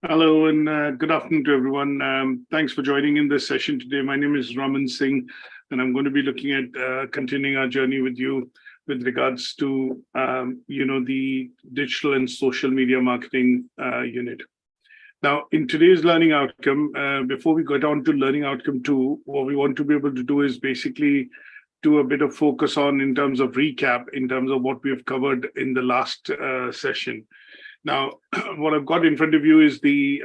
Hello and good afternoon to everyone. Thanks for joining in this session today. My name is Raman Singh, and I'm going to be looking at continuing our journey with you with regards to, the digital and social media marketing unit. Now, in today's learning outcome, before we get on to learning outcome 2, what we want to be able to do is basically do a bit of focus on in terms of recap, in terms of what we have covered in the last session. Now, what I've got in front of you is the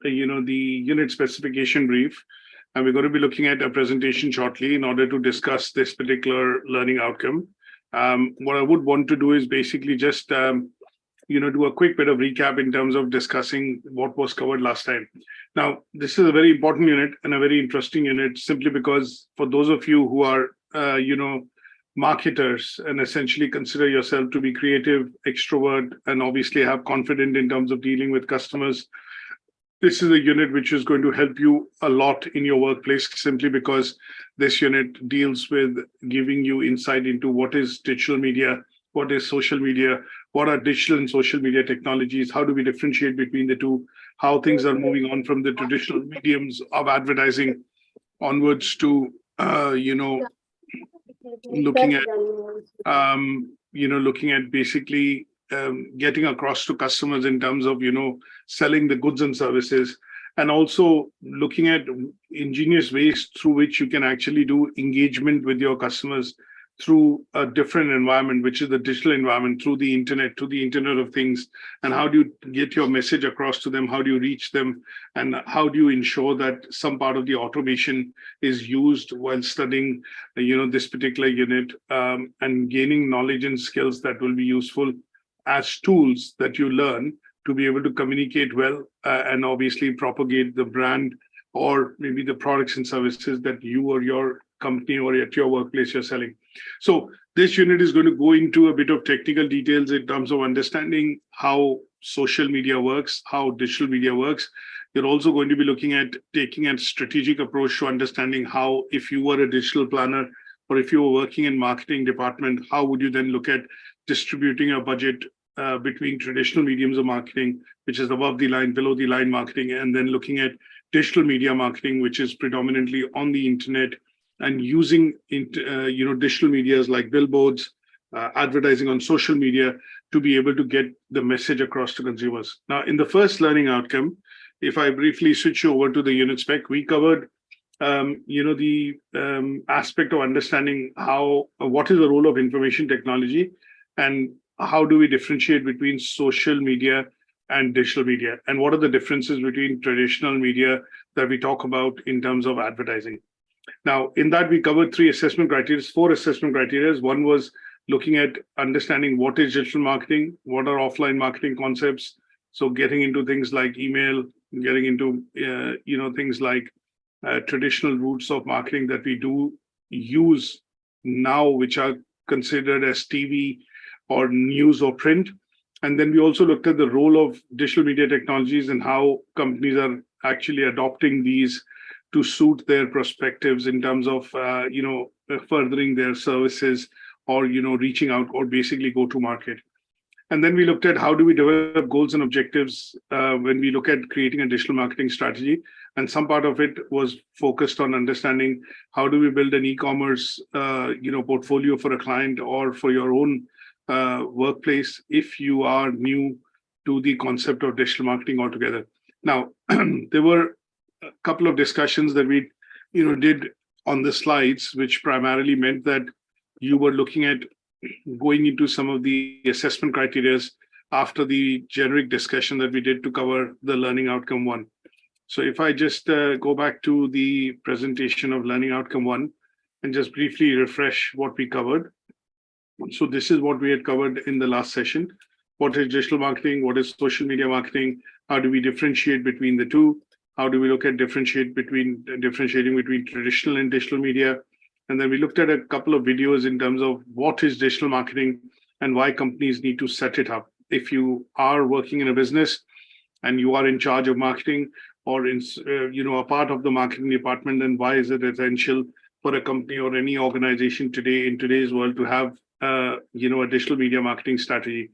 unit specification brief, and we're going to be looking at a presentation shortly in order to discuss this particular learning outcome. What I would want to do is basically just do a quick bit of recap in terms of discussing what was covered last time. Now, this is a very important unit and a very interesting unit, simply because for those of you who are marketers and essentially consider yourself to be creative, extrovert, and obviously have confidence in terms of dealing with customers, this is a unit which is going to help you a lot in your workplace, simply because this unit deals with giving you insight into what is digital media, what is social media, what are digital and social media technologies, how do we differentiate between the two, how things are moving on from the traditional mediums of advertising onwards to looking at basically getting across to customers in terms of selling the goods and services, and also looking at ingenious ways through which you can actually do engagement with your customers through a different environment, which is the digital environment, through the internet of things. And how do you get your message across to them? How do you reach them? And how do you ensure that some part of the automation is used while studying, this particular unit, and gaining knowledge and skills that will be useful as tools that you learn to be able to communicate well and obviously propagate the brand or maybe the products and services that you or your company or at your workplace you're selling. So this unit is going to go into a bit of technical details in terms of understanding how social media works, how digital media works. You're also going to be looking at taking a strategic approach to understanding how, if you were a digital planner or if you were working in marketing department, how would you then look at distributing a budget between traditional mediums of marketing, which is above the line, below the line marketing, and then looking at digital media marketing, which is predominantly on the internet, and using digital medias like billboards, advertising on social media to be able to get the message across to consumers. Now, in the first learning outcome, if I briefly switch over to the unit spec, we covered the aspect of understanding what is the role of information technology and how do we differentiate between social media and digital media, and what are the differences between traditional media that we talk about in terms of advertising. Now, in that, we covered 4 assessment criteria. One was looking at understanding what is digital marketing, what are offline marketing concepts. So getting into things like email, getting into things like traditional routes of marketing that we do use now, which are considered as TV or news or print. And then we also looked at the role of digital media technologies and how companies are actually adopting these to suit their perspectives in terms of furthering their services or reaching out or basically go to market. And then we looked at how do we develop goals and objectives when we look at creating a digital marketing strategy. And some part of it was focused on understanding how do we build an e-commerce portfolio for a client or for your own workplace if you are new to the concept of digital marketing altogether. Now, there were a couple of discussions that we did on the slides, which primarily meant that you were looking at going into some of the assessment criteria after the generic discussion that we did to cover the learning outcome 1. So if I just go back to the presentation of learning outcome 1 and just briefly refresh what we covered. So this is what we had covered in the last session. What is digital marketing? What is social media marketing? How do we differentiate between the two? How do we look at differentiating between traditional and digital media? And then we looked at a couple of videos in terms of what is digital marketing and why companies need to set it up. If you are working in a business and you are in charge of marketing or in a part of the marketing department, then why is it essential for a company or any organization today in today's world to have a digital media marketing strategy?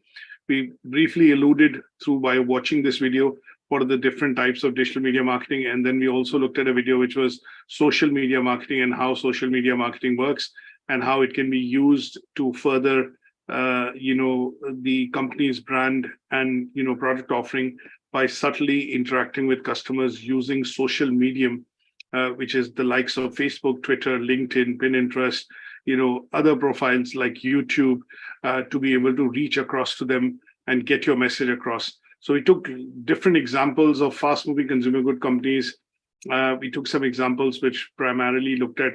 We briefly alluded through by watching this video what are the different types of digital media marketing. And then we also looked at a video which was social media marketing and how social media marketing works and how it can be used to further, the company's brand and, product offering by subtly interacting with customers using social medium, which is the likes of Facebook, Twitter, LinkedIn, Pinterest, other profiles like YouTube, to be able to reach across to them and get your message across. So we took different examples of fast-moving consumer good companies. We took some examples which primarily looked at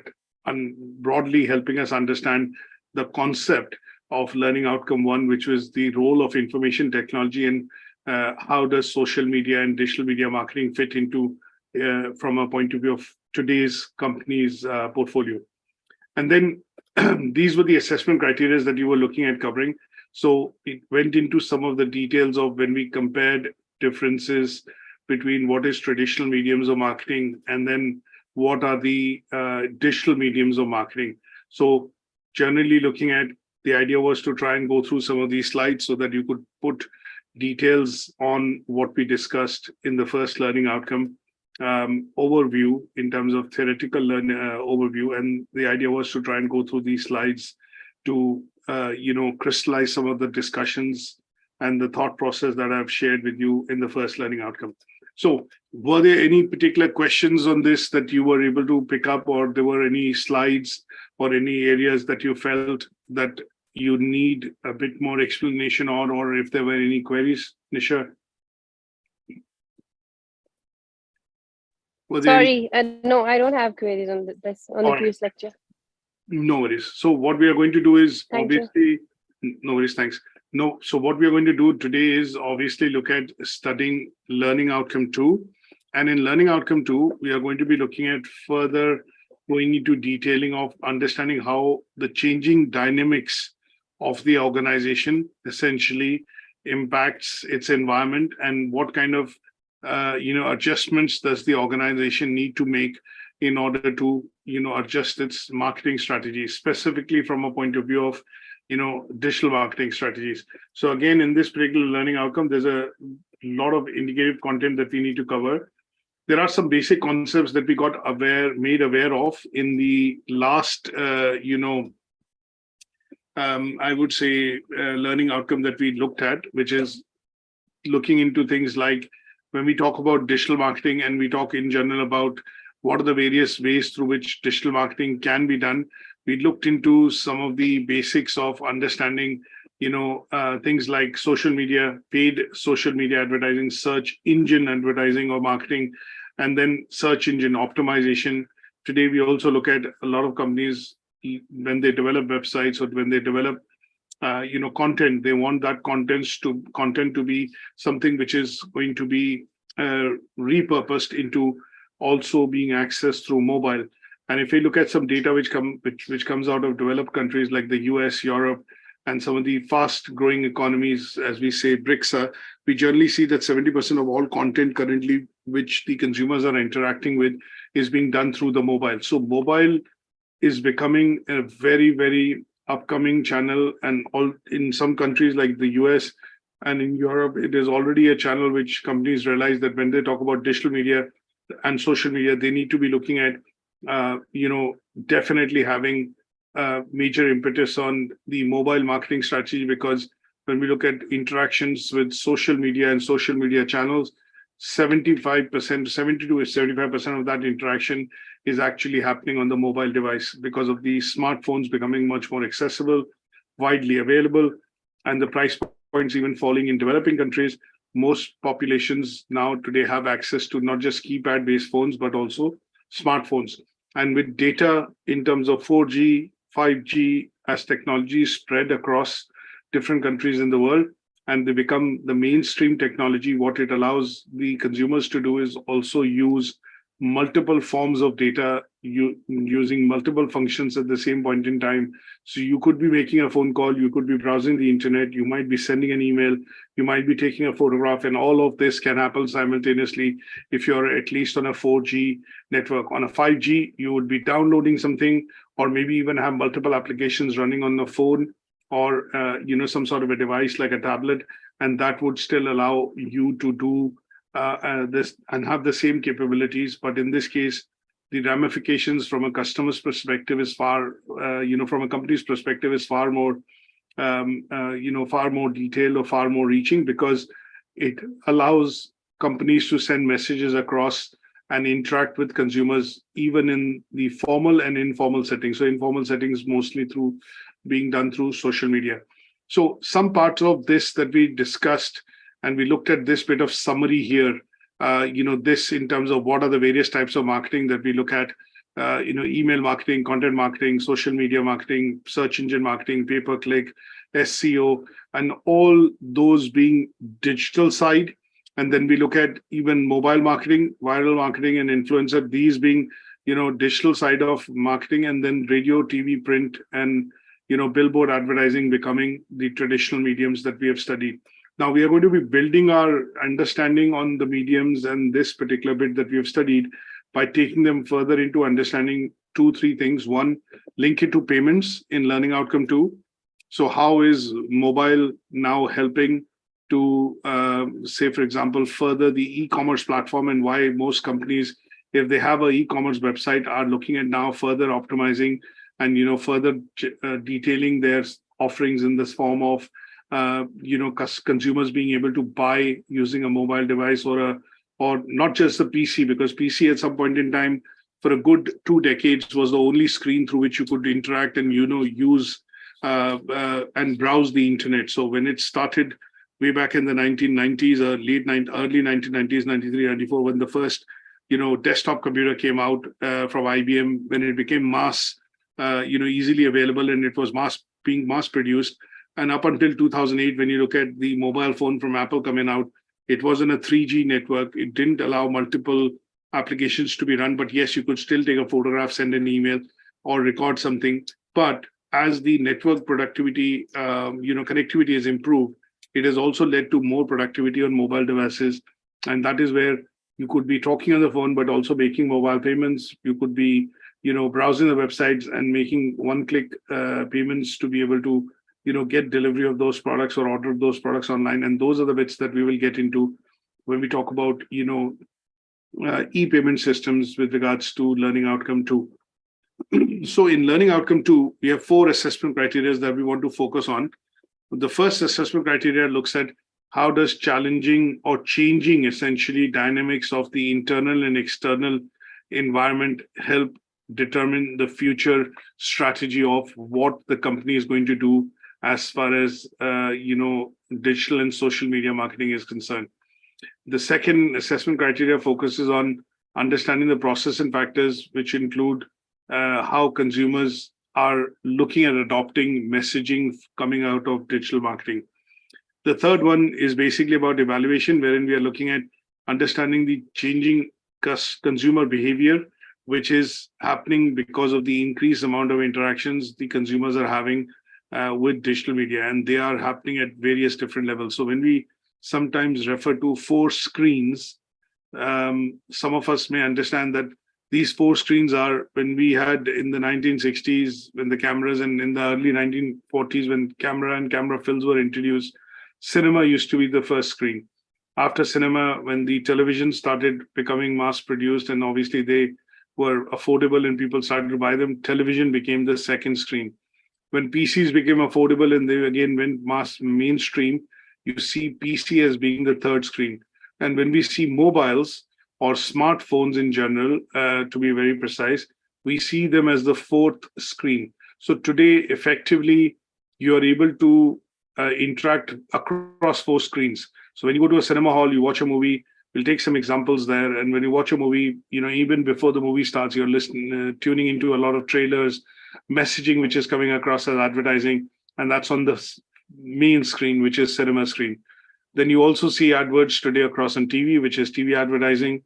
broadly helping us understand the concept of learning outcome one, which was the role of information technology and how does social media and digital media marketing fit into from a point of view of today's company's portfolio. And then these were the assessment criteria that you were looking at covering. So it went into some of the details of when we compared differences between what is traditional mediums of marketing and then what are the digital mediums of marketing. So generally looking at, the idea was to try and go through some of these slides so that you could put details on what we discussed in the first learning outcome overview in terms of theoretical overview. And the idea was to try and go through these slides to crystallize some of the discussions and the thought process that I've shared with you in the first learning outcome. So were there any particular questions on this that you were able to pick up, or there were any slides or any areas that you felt that you need a bit more explanation on, or if there were any queries, Nisha? Sorry, no, I don't have queries on the previous lecture. No worries. So what we are going to do is Thank obviously, you. No worries, thanks. No, so what we are going to do today is obviously look at studying learning outcome 2. And in learning outcome 2, we are going to be looking at further going into detailing of understanding how the changing dynamics of the organization essentially impacts its environment and what kind of adjustments does the organization need to make in order to adjust its marketing strategies, specifically from a point of view of digital marketing strategies. So again, in this particular learning outcome, there's a lot of indicative content that we need to cover. There are some basic concepts that we got made aware of in the last I would say learning outcome that we looked at, which is looking into things like when we talk about digital marketing and we talk in general about what are the various ways through which digital marketing can be done. We looked into some of the basics of understanding, things like social media, paid social media advertising, search engine advertising or marketing, and then search engine optimization. Today, we also look at a lot of companies when they develop websites or when they develop content, they want that content to be something which is going to be repurposed into also being accessed through mobile. And if we look at some data which comes out of developed countries like the US, Europe, and some of the fast growing economies, as we say, BRICS, we generally see that 70% of all content currently which the consumers are interacting with is being done through the mobile. So mobile is becoming a very, very upcoming channel, and all in some countries like the US and in Europe, it is already a channel which companies realize that when they talk about digital media and social media, they need to be looking at, definitely having major impetus on the mobile marketing strategy, because when we look at interactions with social media and social media channels, 70 to 75% of that interaction is actually happening on the mobile device because of the smartphones becoming much more accessible, widely available, and the price points even falling in developing countries. Most populations now today have access to not just keypad-based phones, but also smartphones. And with data in terms of 4G, 5G, as technologies spread across different countries in the world, and they become the mainstream technology, what it allows the consumers to do is also use multiple forms of data, using multiple functions at the same point in time. So you could be making a phone call, you could be browsing the internet, you might be sending an email, you might be taking a photograph, and all of this can happen simultaneously if you're at least on a 4G network. On a 5G, you would be downloading something, or maybe even have multiple applications running on the phone, or some sort of a device like a tablet, and that would still allow you to do this and have the same capabilities. But in this case, the ramifications from a customer's perspective is far, from a company's perspective is far more, far more detailed or far more reaching, because it allows companies to send messages across and interact with consumers, even in the formal and informal settings. So informal settings mostly being done through social media. So some parts of this that we discussed, and we looked at this bit of summary here, this in terms of what are the various types of marketing that we look at, email marketing, content marketing, social media marketing, search engine marketing, pay-per-click, SEO, and all those being digital side. And then we look at even mobile marketing, viral marketing, and influencer, these being, digital side of marketing, and then radio, TV, print, and, billboard advertising becoming the traditional mediums that we have studied. Now we are going to be building our understanding on the mediums and this particular bit that we have studied by taking them further into understanding 2-3 things. One, link it to payments in Learning Outcome 2. So how is mobile now helping to, say, for example, further the e-commerce platform, and why most companies, if they have an e-commerce website, are looking at now further optimizing and, further detailing their offerings in this form of, consumers being able to buy using a mobile device or not just the PC, because PC at some point in time for a good 2 decades was the only screen through which you could interact and, use and browse the internet. So when it started way back in the 1990s or early 1990s, 93, 94, when the first, desktop computer came out from IBM, when it became easily available, and it was being mass produced. And up until 2008, when you look at the mobile phone from Apple coming out, it wasn't a 3G network. It didn't allow multiple applications to be run. But yes, you could still take a photograph, send an email, or record something. But as the network productivity, connectivity has improved, it has also led to more productivity on mobile devices. And that is where you could be talking on the phone, but also making mobile payments. You could be, browsing the websites and making one-click payments to be able to, get delivery of those products or order those products online. And those are the bits that we will get into when we talk about, e-payment systems with regards to Learning Outcome 2. So in Learning Outcome 2, we have 4 assessment criteria that we want to focus on. The first assessment criteria looks at how does challenging or changing essentially dynamics of the internal and external environment help determine the future strategy of what the company is going to do as far as digital and social media marketing is concerned. The second assessment criteria focuses on understanding the process and factors, which include how consumers are looking at adopting messaging coming out of digital marketing. The third one is basically about evaluation, wherein we are looking at understanding the changing consumer behavior, which is happening because of the increased amount of interactions the consumers are having with digital media, and they are happening at various different levels. So when we sometimes refer to 4 screens, some of us may understand that these 4 screens are when we had in the 1960s, when the cameras, and in the early 1940s, when camera and camera films were introduced, cinema used to be the first screen. After cinema, when the television started becoming mass produced, and obviously they were affordable and people started to buy them, television became the second screen. When PCs became affordable and they again went mainstream, you see PC as being the third screen. And when we see mobiles or smartphones in general, to be very precise, we see them as the 4th screen. So today, effectively, you are able to interact across 4 screens. So when you go to a cinema hall, you watch a movie, we'll take some examples there. And when you watch a movie, even before the movie starts, you're tuning into a lot of trailers, messaging, which is coming across as advertising. And that's on the main screen, which is cinema screen. Then you also see adverts today across on TV, which is TV advertising.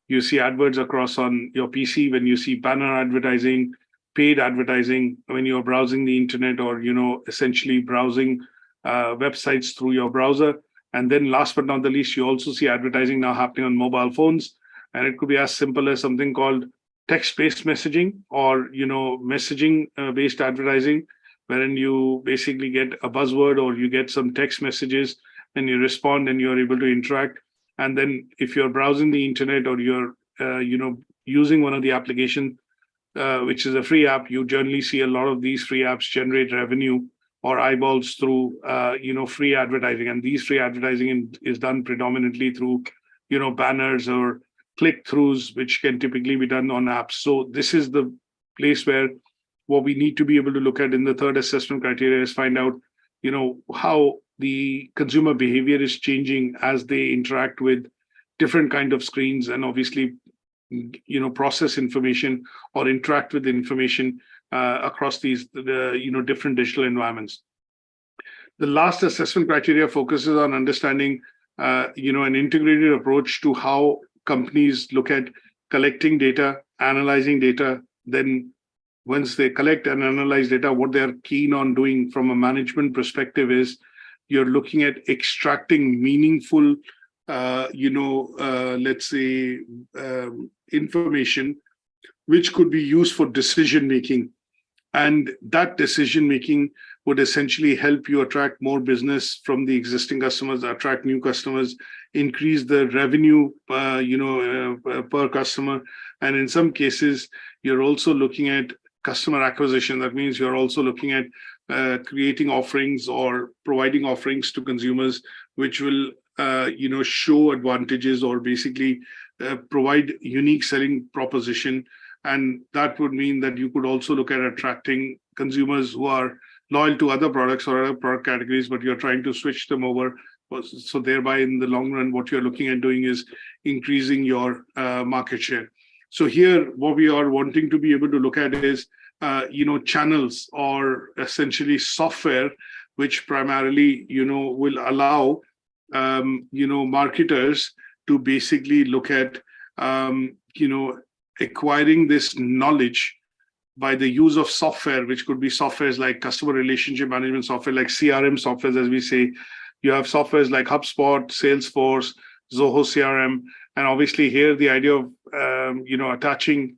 You see adverts across on your PC when you see banner advertising, paid advertising, when you're browsing the internet or, essentially browsing websites through your browser. And then last but not the least, you also see advertising now happening on mobile phones. And it could be as simple as something called text-based messaging or, messaging-based advertising, wherein you basically get a buzzword or you get some text messages and you respond and you're able to interact. And then if you're browsing the internet or you're, using one of the application, which is a free app, you generally see a lot of these free apps generate revenue or eyeballs through, free advertising. And these free advertising is done predominantly through, banners or click-throughs, which can typically be done on apps. So this is the place where what we need to be able to look at in the third assessment criteria is find out, how the consumer behavior is changing as they interact with different kind of screens, and obviously, process information or interact with information across these different digital environments. The last assessment criteria focuses on understanding an integrated approach to how companies look at collecting data, analyzing data. Then once they collect and analyze data, what they're keen on doing from a management perspective is you're looking at extracting meaningful let's say information which could be used for decision making, and that decision making would essentially help you attract more business from the existing customers, attract new customers, increase the revenue per customer, and in some cases you're also looking at customer acquisition. That means you're also looking at creating offerings or providing offerings to consumers which will show advantages or basically provide unique selling proposition. And that would mean that you could also look at attracting consumers who are loyal to other products or other product categories, but you're trying to switch them over. So thereby, in the long run, what you're looking at doing is increasing your market share. So here, what we are wanting to be able to look at is, channels or essentially software, which primarily, will allow, marketers to basically look at, acquiring this knowledge by the use of software, which could be softwares like customer relationship management software, like CRM softwares, as we say. You have softwares like HubSpot, Salesforce, Zoho CRM, and obviously here the idea of attaching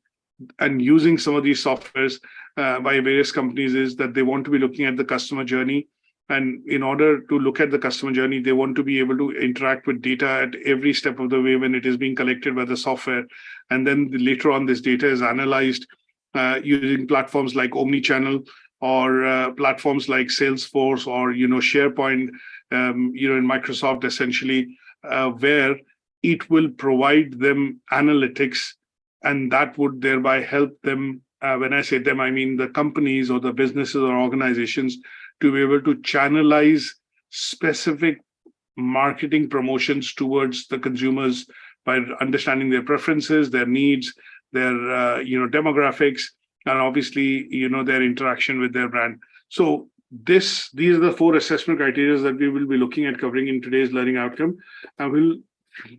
and using some of these softwares by various companies is that they want to be looking at the customer journey. And in order to look at the customer journey, they want to be able to interact with data at every step of the way when it is being collected by the software. And then later on, this data is analyzed using platforms like Omnichannel or platforms like Salesforce or SharePoint, in Microsoft, essentially, where it will provide them analytics, and that would thereby help them. When I say them, I mean the companies or the businesses or organizations, to be able to channelize specific marketing promotions towards the consumers by understanding their preferences, their needs, their demographics, and obviously their interaction with their brand. So these are the 4 assessment criteria that we will be looking at covering in today's learning outcome, and we'll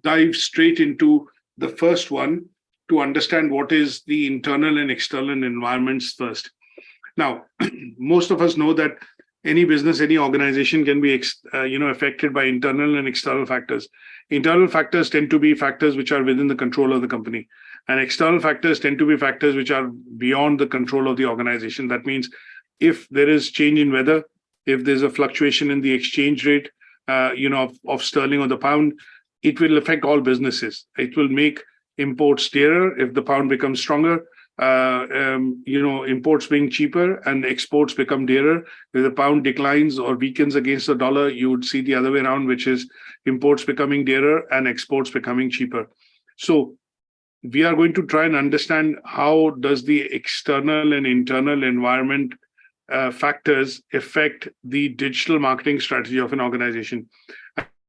dive straight into the first one to understand what is the internal and external environments first. Now, most of us know that any business, any organization can be affected by internal and external factors. Internal factors tend to be factors which are within the control of the company, and external factors tend to be factors which are beyond the control of the organization. That means if there is change in weather, if there's a fluctuation in the exchange rate, of sterling or the pound, it will affect all businesses. It will make imports dearer if the pound becomes stronger. Imports being cheaper and exports become dearer. If the pound declines or weakens against the dollar, you would see the other way around, which is imports becoming dearer and exports becoming cheaper. So we are going to try and understand how does the external and internal environment factors affect the digital marketing strategy of an organization.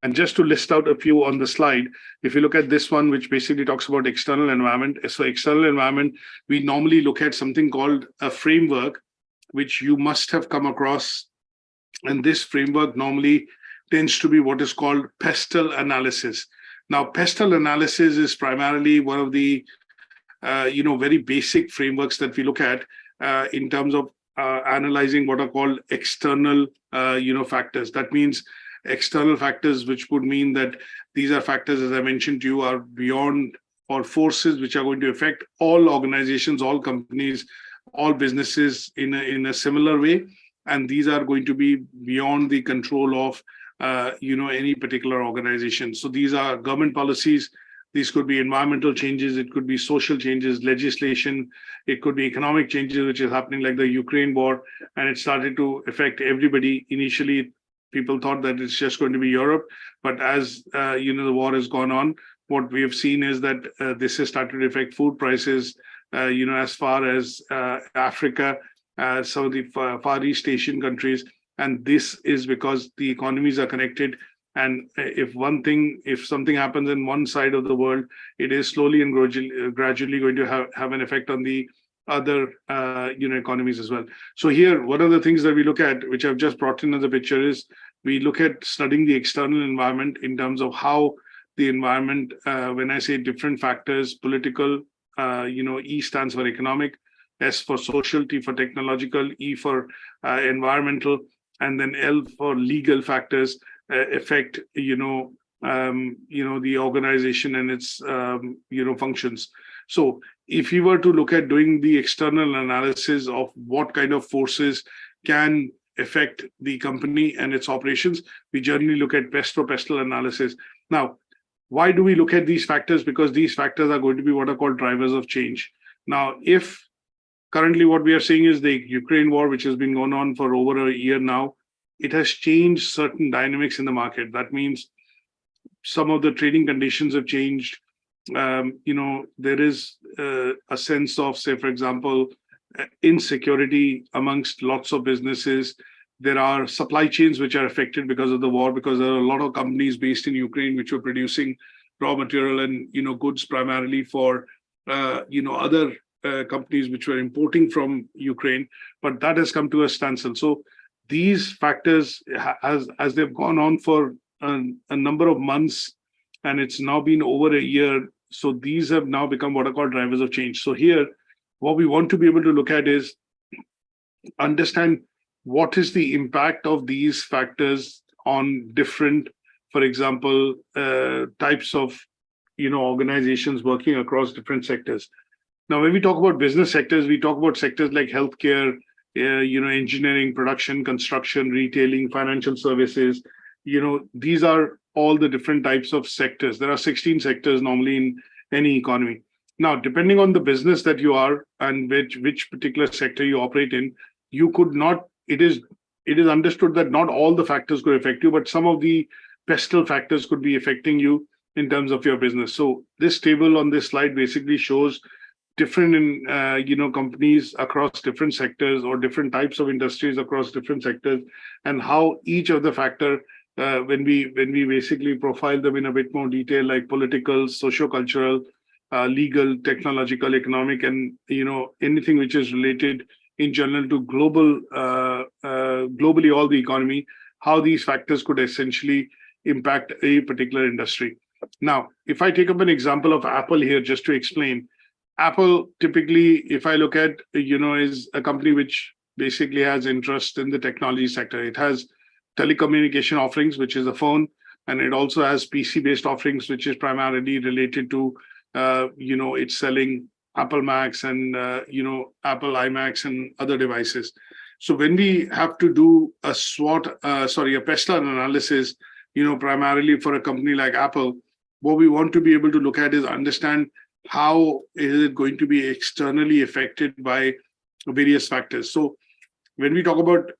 And just to list out a few on the slide, if you look at this one, which basically talks about external environment. So external environment, we normally look at something called a framework, which you must have come across. And this framework normally tends to be what is called pestle analysis. Now, pestle analysis is primarily one of the, very basic frameworks that we look at in terms of analyzing what are called external, factors. That means external factors, which would mean that these are factors, as I mentioned to you, are beyond or forces which are going to affect all organizations, all companies, all businesses in a similar way. And these are going to be beyond the control of any particular organization. So these are government policies. These could be environmental changes. It could be social changes, legislation. It could be economic changes, which is happening like the Ukraine war, and it started to affect everybody. Initially, people thought that it's just going to be Europe, but as the war has gone on, what we have seen is that this has started to affect food prices, as far as Africa, some of the Far East Asian countries. And this is because the economies are connected. And if something happens in one side of the world, it is slowly and gradually going to have an effect on the other, economies as well. So here, one of the things that we look at, which I've just brought in as a picture, is we look at studying the external environment in terms of how the environment, when I say different factors, political, E stands for economic, S for social, T for technological, E for environmental, and then L for legal factors affect, the organization and its, functions. So if you were to look at doing the external analysis of what kind of forces can affect the company and its operations, we generally look at pest-for-pestle analysis. Now, why do we look at these factors? Because these factors are going to be what are called drivers of change. Now, if currently what we are seeing is the Ukraine war, which has been going on for over a year now, it has changed certain dynamics in the market. That means some of the trading conditions have changed. There is a sense of, say, for example, insecurity amongst lots of businesses. There are supply chains which are affected because of the war, because there are a lot of companies based in Ukraine which are producing raw material and goods primarily for other companies which were importing from Ukraine, but that has come to a standstill. So these factors, as they've gone on for a number of months, and it's now been over a year, so these have now become what are called drivers of change. So here, what we want to be able to look at is understand what is the impact of these factors on different, for example, types of organizations working across different sectors. Now, when we talk about business sectors, we talk about sectors like healthcare, engineering, production, construction, retailing, financial services. These are all the different types of sectors. There are 16 sectors normally in any economy. Now, depending on the business that you are and which particular sector you operate in, you could not. It is understood that not all the factors could affect you, but some of the pestle factors could be affecting you in terms of your business. So this table on this slide basically shows different companies across different sectors or different types of industries across different sectors, and how each of the factor when we basically profile them in a bit more detail, like political, socio-cultural, legal, technological, economic, and anything which is related in general to globally all the economy, how these factors could essentially impact a particular industry. Now, if I take up an example of Apple here, just to explain, Apple typically, if I look at, is a company which basically has interest in the technology sector. It has telecommunication offerings, which is a phone, and it also has PC-based offerings, which is primarily related to, it's selling Apple Macs and, Apple iMacs and other devices. So when we have to do a pestle analysis, primarily for a company like Apple, what we want to be able to look at is understand how is it going to be externally affected by various factors. So when we talk about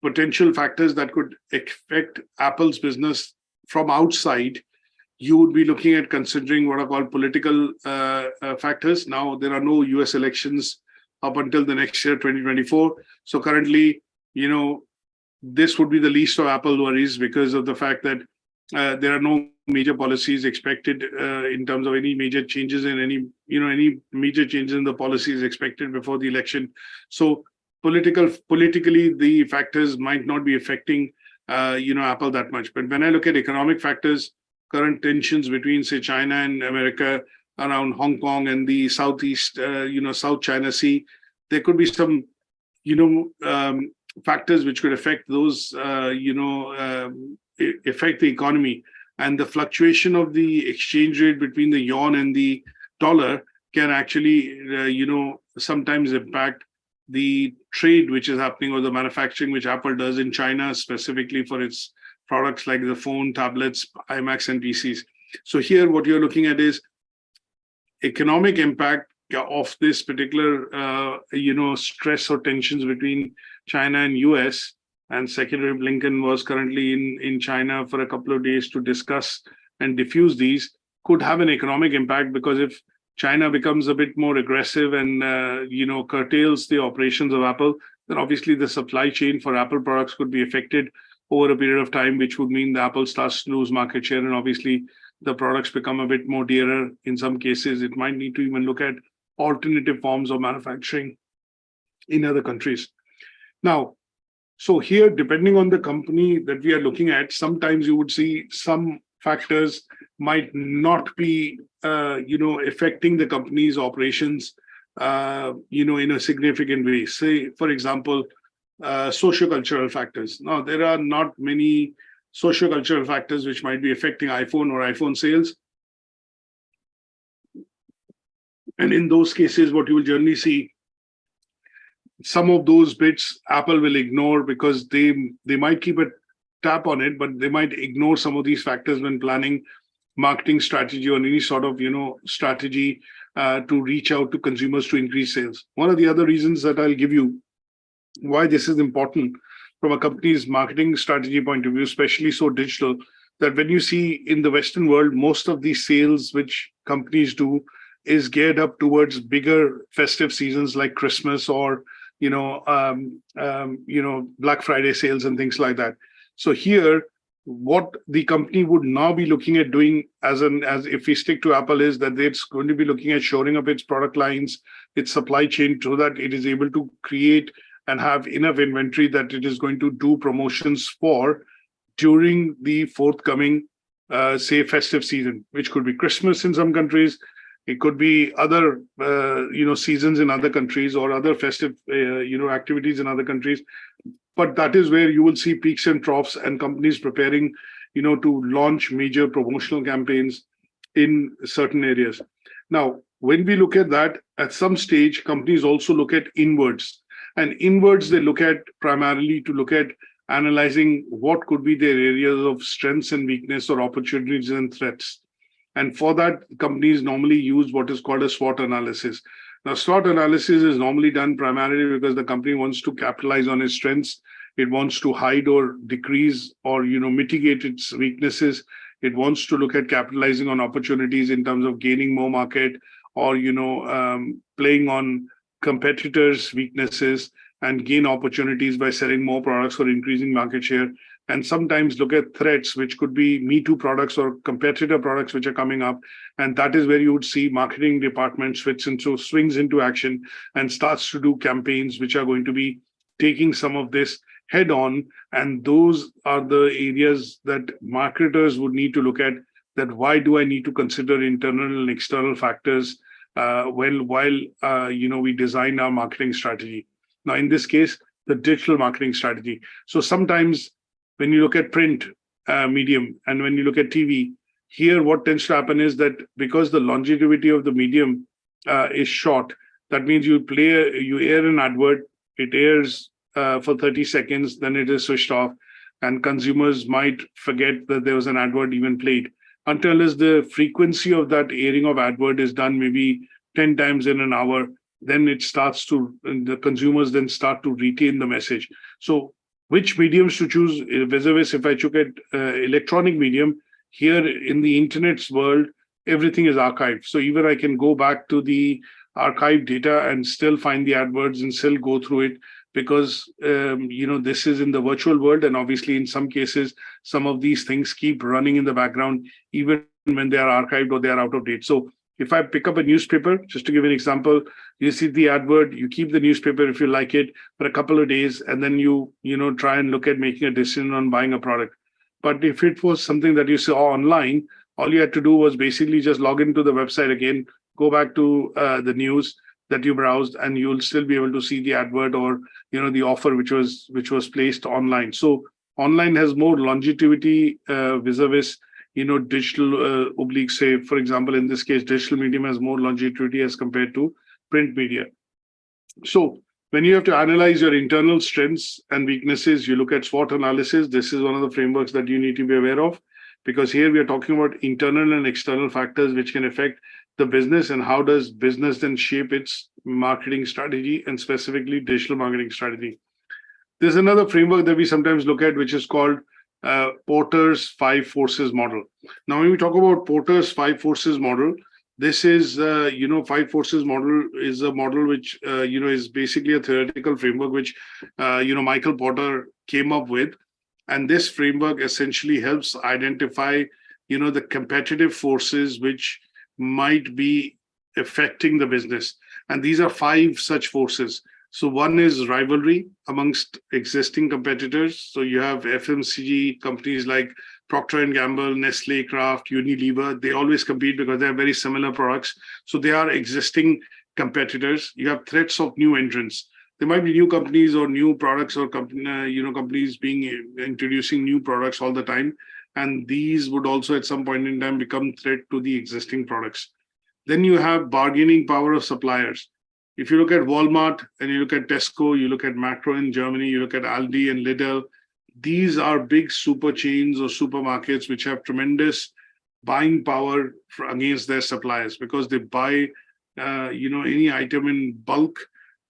potential factors that could affect Apple's business from outside, you would be looking at considering what are called political factors. Now, there are no US elections up until the next year, 2024. So currently, this would be the least of Apple worries because of the fact that there are no major policies expected in terms of any major changes in any major changes in the policies expected before the election. So politically, the factors might not be affecting, Apple that much. But when I look at economic factors, current tensions between, say, China and America around Hong Kong and the Southeast, South China Sea, there could be some, factors which could affect those, affect the economy. And the fluctuation of the exchange rate between the yuan and the dollar can actually, sometimes impact the trade which is happening or the manufacturing which Apple does in China, specifically for its products like the phone, tablets, iMacs, and PCs. So here, what you're looking at is economic impact of this particular, stress or tensions between China and US. And Secretary Blinken was currently in China for a couple of days to discuss and diffuse these, could have an economic impact, because if China becomes a bit more aggressive and, curtails the operations of Apple, then obviously the supply chain for Apple products could be affected over a period of time, which would mean the Apple starts to lose market share, and obviously the products become a bit more dearer. In some cases, it might need to even look at alternative forms of manufacturing in other countries. Now, so here, depending on the company that we are looking at, sometimes you would see some factors might not be, affecting the company's operations, in a significant way. Say, for example, socio-cultural factors. Now, there are not many socio-cultural factors which might be affecting iPhone or iPhone sales. And in those cases, what you will generally see, some of those bits Apple will ignore, because they might keep a tap on it, but they might ignore some of these factors when planning marketing strategy or any sort of strategy to reach out to consumers to increase sales. One of the other reasons that I'll give you why this is important from a company's marketing strategy point of view, especially so digital, that when you see in the Western world, most of these sales which companies do is geared up towards bigger festive seasons like Christmas or Black Friday sales and things like that. So here, what the company would now be looking at doing as if we stick to Apple is that it's going to be looking at shoring up its product lines, its supply chain, so that it is able to create and have enough inventory that it is going to do promotions for during the forthcoming, say, festive season, which could be Christmas in some countries. It could be other, seasons in other countries, or other festive, activities in other countries. But that is where you will see peaks and troughs, and companies preparing, to launch major promotional campaigns in certain areas. Now, when we look at that, at some stage, companies also look at inwards. And inwards, they look at primarily to look at analyzing what could be their areas of strengths and weakness, or opportunities and threats. And for that, companies normally use what is called a SWOT analysis. Now, SWOT analysis is normally done primarily because the company wants to capitalize on its strengths. It wants to hide or decrease or, mitigate its weaknesses. It wants to look at capitalizing on opportunities in terms of gaining more market, or, playing on competitors' weaknesses and gain opportunities by selling more products or increasing market share. And sometimes look at threats, which could be Me Too products or competitor products which are coming up. And that is where you would see marketing department swings into action and starts to do campaigns which are going to be taking some of this head on. And those are the areas that marketers would need to look at, that why do I need to consider internal and external factors while we design our marketing strategy. Now, in this case, the digital marketing strategy. So sometimes when you look at print medium and when you look at TV, here what tends to happen is that because the longevity of the medium is short, that means you air an advert, it airs for 30 seconds, then it is switched off, and consumers might forget that there was an advert even played, until as the frequency of that airing of advert is done maybe 10 times in an hour, then the consumers then start to retain the message. So which mediums to choose? Vis-a-vis, if I look at electronic medium, here in the internet's world, everything is archived. So even I can go back to the archived data and still find the adverts and still go through it, because this is in the virtual world, and obviously in some cases some of these things keep running in the background even when they are archived or they are out of date. So if I pick up a newspaper, just to give an example, you see the advert, you keep the newspaper if you like it for a couple of days, and then you try and look at making a decision on buying a product. But if it was something that you saw online, all you had to do was basically just log into the website again, go back to the news that you browsed, and you'll still be able to see the advert or the offer which was placed online. So online has more longevity vis-a-vis digital oblique, say, for example, in this case, digital medium has more longevity as compared to print media. So When you have to analyze your internal strengths and weaknesses, you look at SWOT analysis. This is one of the frameworks that you need to be aware of, because here we are talking about internal and external factors which can affect the business, and how does business then shape its marketing strategy, and specifically digital marketing strategy. There's another framework that we sometimes look at, which is called Porter's 5 Forces model. Now, when we talk about Porter's 5 Forces model, this is, 5 Forces model is a model which, is basically a theoretical framework which, Michael Porter came up with. And this framework essentially helps identify, the competitive forces which might be affecting the business. And these are 5 such forces. So one is rivalry amongst existing competitors. So you have FMCG companies like Procter & Gamble, Nestle, Kraft, Unilever. They always compete because they have very similar products. So they are existing competitors. You have threats of new entrants. There might be new companies or new products or companies introducing new products all the time. And these would also at some point in time become threat to the existing products. Then you have bargaining power of suppliers. If you look at Walmart and you look at Tesco, you look at Makro in Germany, you look at Aldi and Lidl, these are big super chains or supermarkets which have tremendous buying power against their suppliers, because they buy, any item in bulk.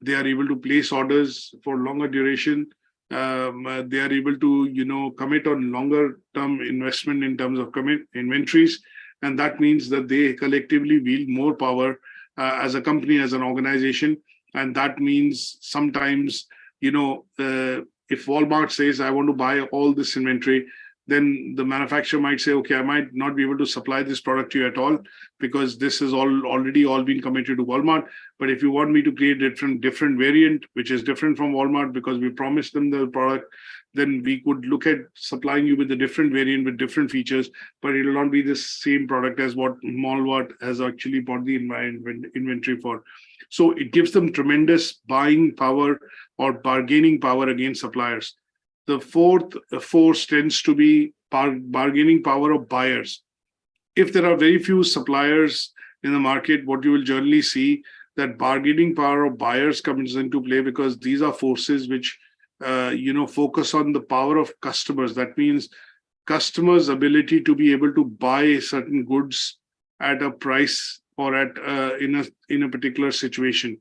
They are able to place orders for longer duration. They are able to, commit on longer term investment in terms of inventories. And that means that they collectively wield more power as a company, as an organization. And that means sometimes, if Walmart says, I want to buy all this inventory, then the manufacturer might say, okay, I might not be able to supply this product to you at all, because this has already been committed to Walmart. But if you want me to create a different variant, which is different from Walmart because we promised them the product, then we could look at supplying you with a different variant with different features, but it will not be the same product as what Walmart has actually bought the inventory for. So it gives them tremendous buying power or bargaining power against suppliers. The fourth force tends to be bargaining power of buyers. If there are very few suppliers in the market, what you will generally see that bargaining power of buyers comes into play, because these are forces which focus on the power of customers. That means customers' ability to be able to buy certain goods at a price or at in a particular situation.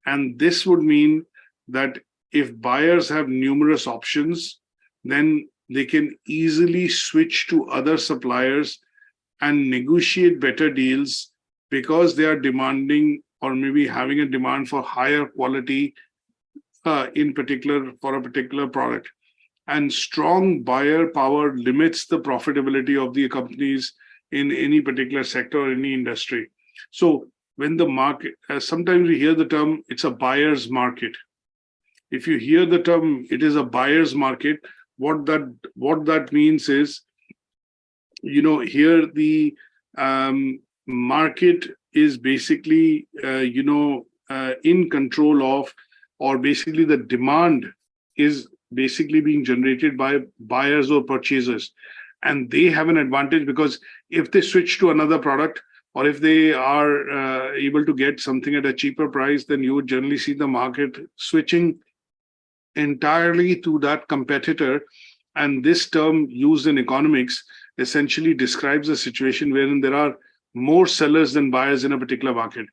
And this would mean that if buyers have numerous options, then they can easily switch to other suppliers and negotiate better deals, because they are demanding or maybe having a demand for higher quality in particular for a particular product. And strong buyer power limits the profitability of the companies in any particular sector or any industry. So when the market, sometimes we hear the term, it's a buyer's market. If you hear the term, it is a buyer's market, what that means is, here the market is basically, in control of, or basically the demand is basically being generated by buyers or purchasers. And they have an advantage, because if they switch to another product, or if they are able to get something at a cheaper price, then you would generally see the market switching entirely to that competitor. And this term used in economics essentially describes a situation wherein there are more sellers than buyers in a particular market.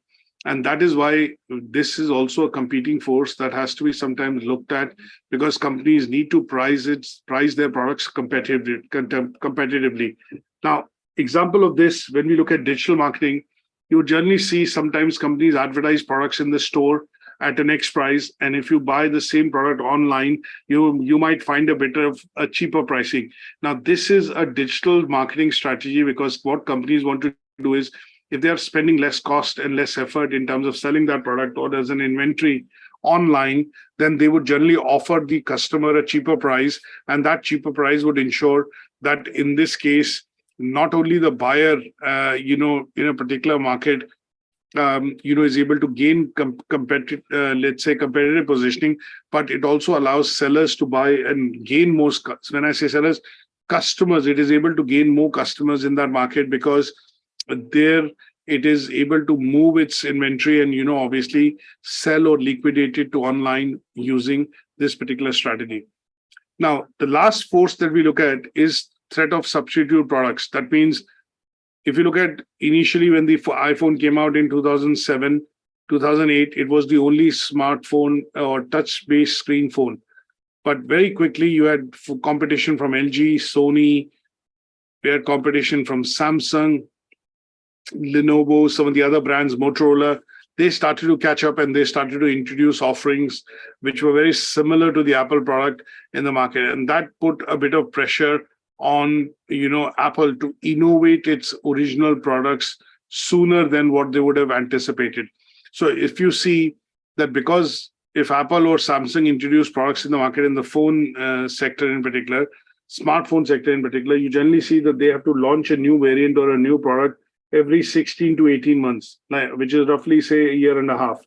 And that is why this is also a competing force that has to be sometimes looked at, because companies need to price their products competitively. Now, example of this, when we look at digital marketing, you generally see sometimes companies advertise products in the store at an X price, and if you buy the same product online, you might find a cheaper pricing. Now, this is a digital marketing strategy, because what companies want to do is, if they are spending less cost and less effort in terms of selling that product or as an inventory online, then they would generally offer the customer a cheaper price, and that cheaper price would ensure that in this case, not only the buyer, in a particular market, is able to gain competitive positioning, but it also allows sellers to buy and gain more. When I say sellers, customers, it is able to gain more customers in that market, because their it is able to move its inventory and, obviously sell or liquidate it to online using this particular strategy. Now, the last force that we look at is threat of substitute products. That means if you look at initially when the iPhone came out in 2007, 2008, it was the only smartphone or touch-based screen phone. But very quickly, you had competition from LG, Sony, we had competition from Samsung, Lenovo, some of the other brands, Motorola. They started to catch up and they started to introduce offerings which were very similar to the Apple product in the market. And that put a bit of pressure on, Apple to innovate its original products sooner than what they would have anticipated. So if you see that, because if Apple or Samsung introduce products in the market in the phone sector in particular, smartphone sector in particular, you generally see that they have to launch a new variant or a new product every 16 to 18 months, which is roughly, say, a year and a half.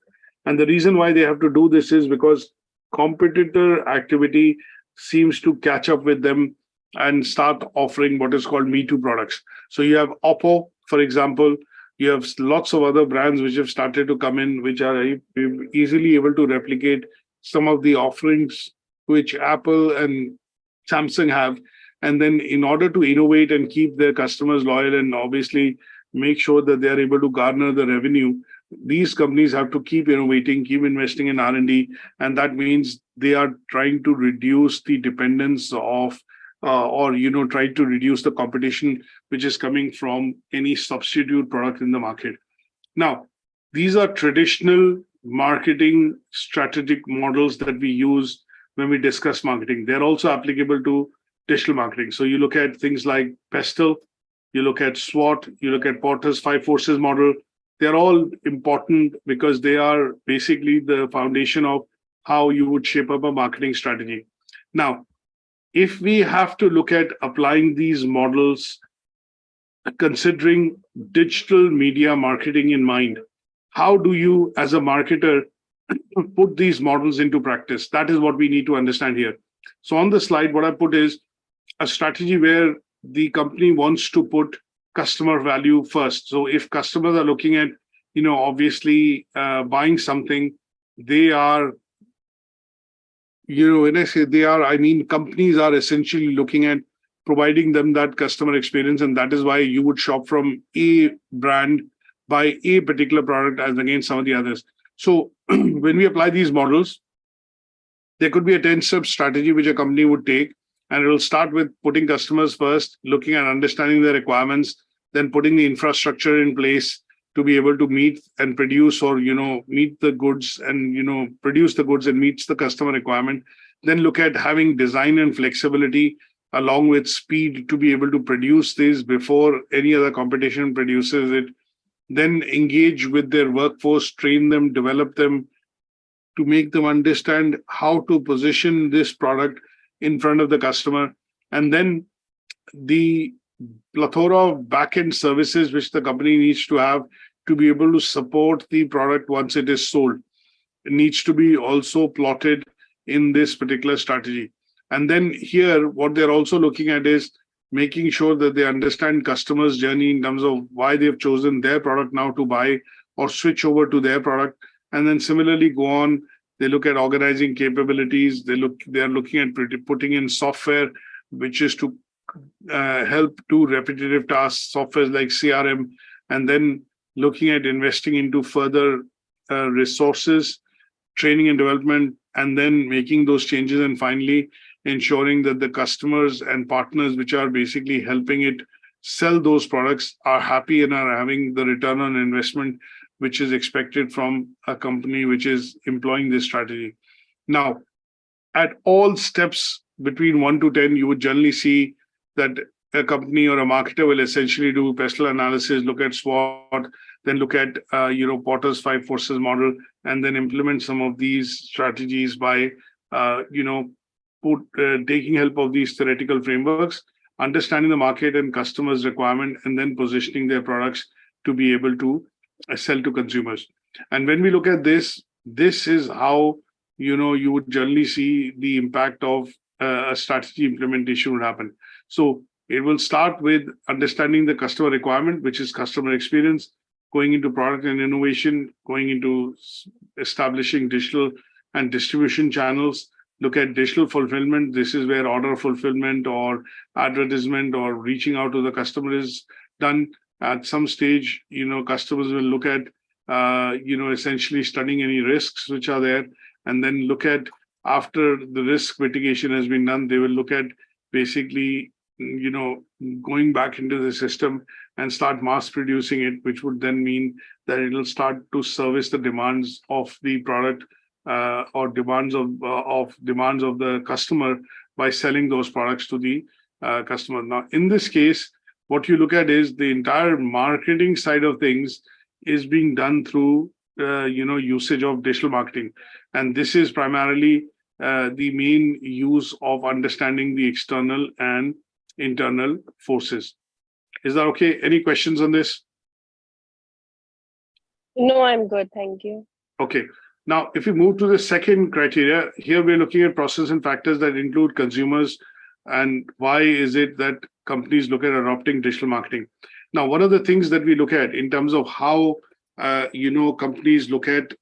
And the reason why they have to do this is because competitor activity seems to catch up with them and start offering what is called Me Too products. So you have Oppo, for example, you have lots of other brands which have started to come in, which are easily able to replicate some of the offerings which Apple and Samsung have. And then in order to innovate and keep their customers loyal and obviously make sure that they are able to garner the revenue, these companies have to keep innovating, keep investing in R&D. And that means they are trying to reduce the dependence of try to reduce the competition which is coming from any substitute product in the market. Now, these are traditional marketing strategic models that we use when we discuss marketing. They're also applicable to digital marketing. So you look at things like PESTEL, you look at SWOT, you look at Porter's 5 Forces model. They're all important because they are basically the foundation of how you would shape up a marketing strategy. Now, if we have to look at applying these models, considering digital media marketing in mind, how do you, as a marketer, put these models into practice? That is what we need to understand here. So on the slide, what I put is a strategy where the company wants to put customer value first. So if customers are looking at, obviously buying something, they are, when I say they are, I mean companies are essentially looking at providing them that customer experience. And that is why you would shop from a brand, buy a particular product as against some of the others. So when we apply these models, there could be a 10-step strategy which a company would take. And it will start with putting customers first, looking at understanding their requirements, then putting the infrastructure in place to be able to meet and produce or, meet the goods and, produce the goods and meets the customer requirement. Then look at having design and flexibility along with speed to be able to produce this before any other competition produces it. Then engage with their workforce, train them, develop them to make them understand how to position this product in front of the customer. And then the plethora of back-end services which the company needs to have to be able to support the product once it is sold. It needs to be also plotted in this particular strategy. And then here, what they're also looking at is making sure that they understand customers' journey in terms of why they've chosen their product now to buy or switch over to their product. And then similarly go on, they look at organizing capabilities. They are looking at putting in software, which is to help do repetitive tasks, softwares like CRM, and then looking at investing into further resources, training and development, and then making those changes. And finally, ensuring that the customers and partners which are basically helping it sell those products are happy and are having the return on investment which is expected from a company which is employing this strategy. Now, at all steps between 1 to 10, you would generally see that a company or a marketer will essentially do PESTEL analysis, look at SWOT, then look at Porter's 5 Forces model, and then implement some of these strategies by taking help of these theoretical frameworks, understanding the market and customers' requirement, and then positioning their products to be able to sell to consumers. And when we look at this, this is how you would generally see the impact of a strategy implementation would happen. So it will start with understanding the customer requirement, which is customer experience. going into product and innovation, going into establishing digital and distribution channels. Look at digital fulfillment. This is where order fulfillment or advertisement or reaching out to the customer is done. At some stage, customers will look at, essentially studying any risks which are there, and then look at, after the risk mitigation has been done, they will look at basically, going back into the system and start mass producing it, which would then mean that it will start to service the demands of the product or demands of the customer by selling those products to the customer. Now, in this case, what you look at is the entire marketing side of things is being done through usage of digital marketing, and this is primarily the main use of understanding the external and internal forces. Is that okay? Any questions on this? No, I'm good. Thank you. Okay. Now, if we move to the second criteria, here we're looking at process and factors that include consumers and why is it that companies look at adopting digital marketing. Now, one of the things that we look at in terms of how, companies look at,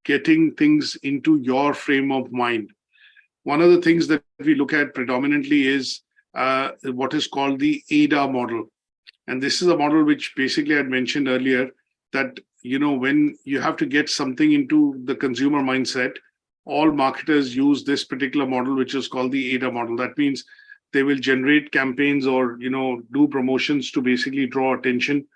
getting things into your frame of mind. One of the things that we look at predominantly is what is called the ATHE model. And this is a model which basically I had mentioned earlier that, when you have to get something into the consumer mindset, all marketers use this particular model, which is called the ATHE model. That means they will generate campaigns or, do promotions to basically draw attention.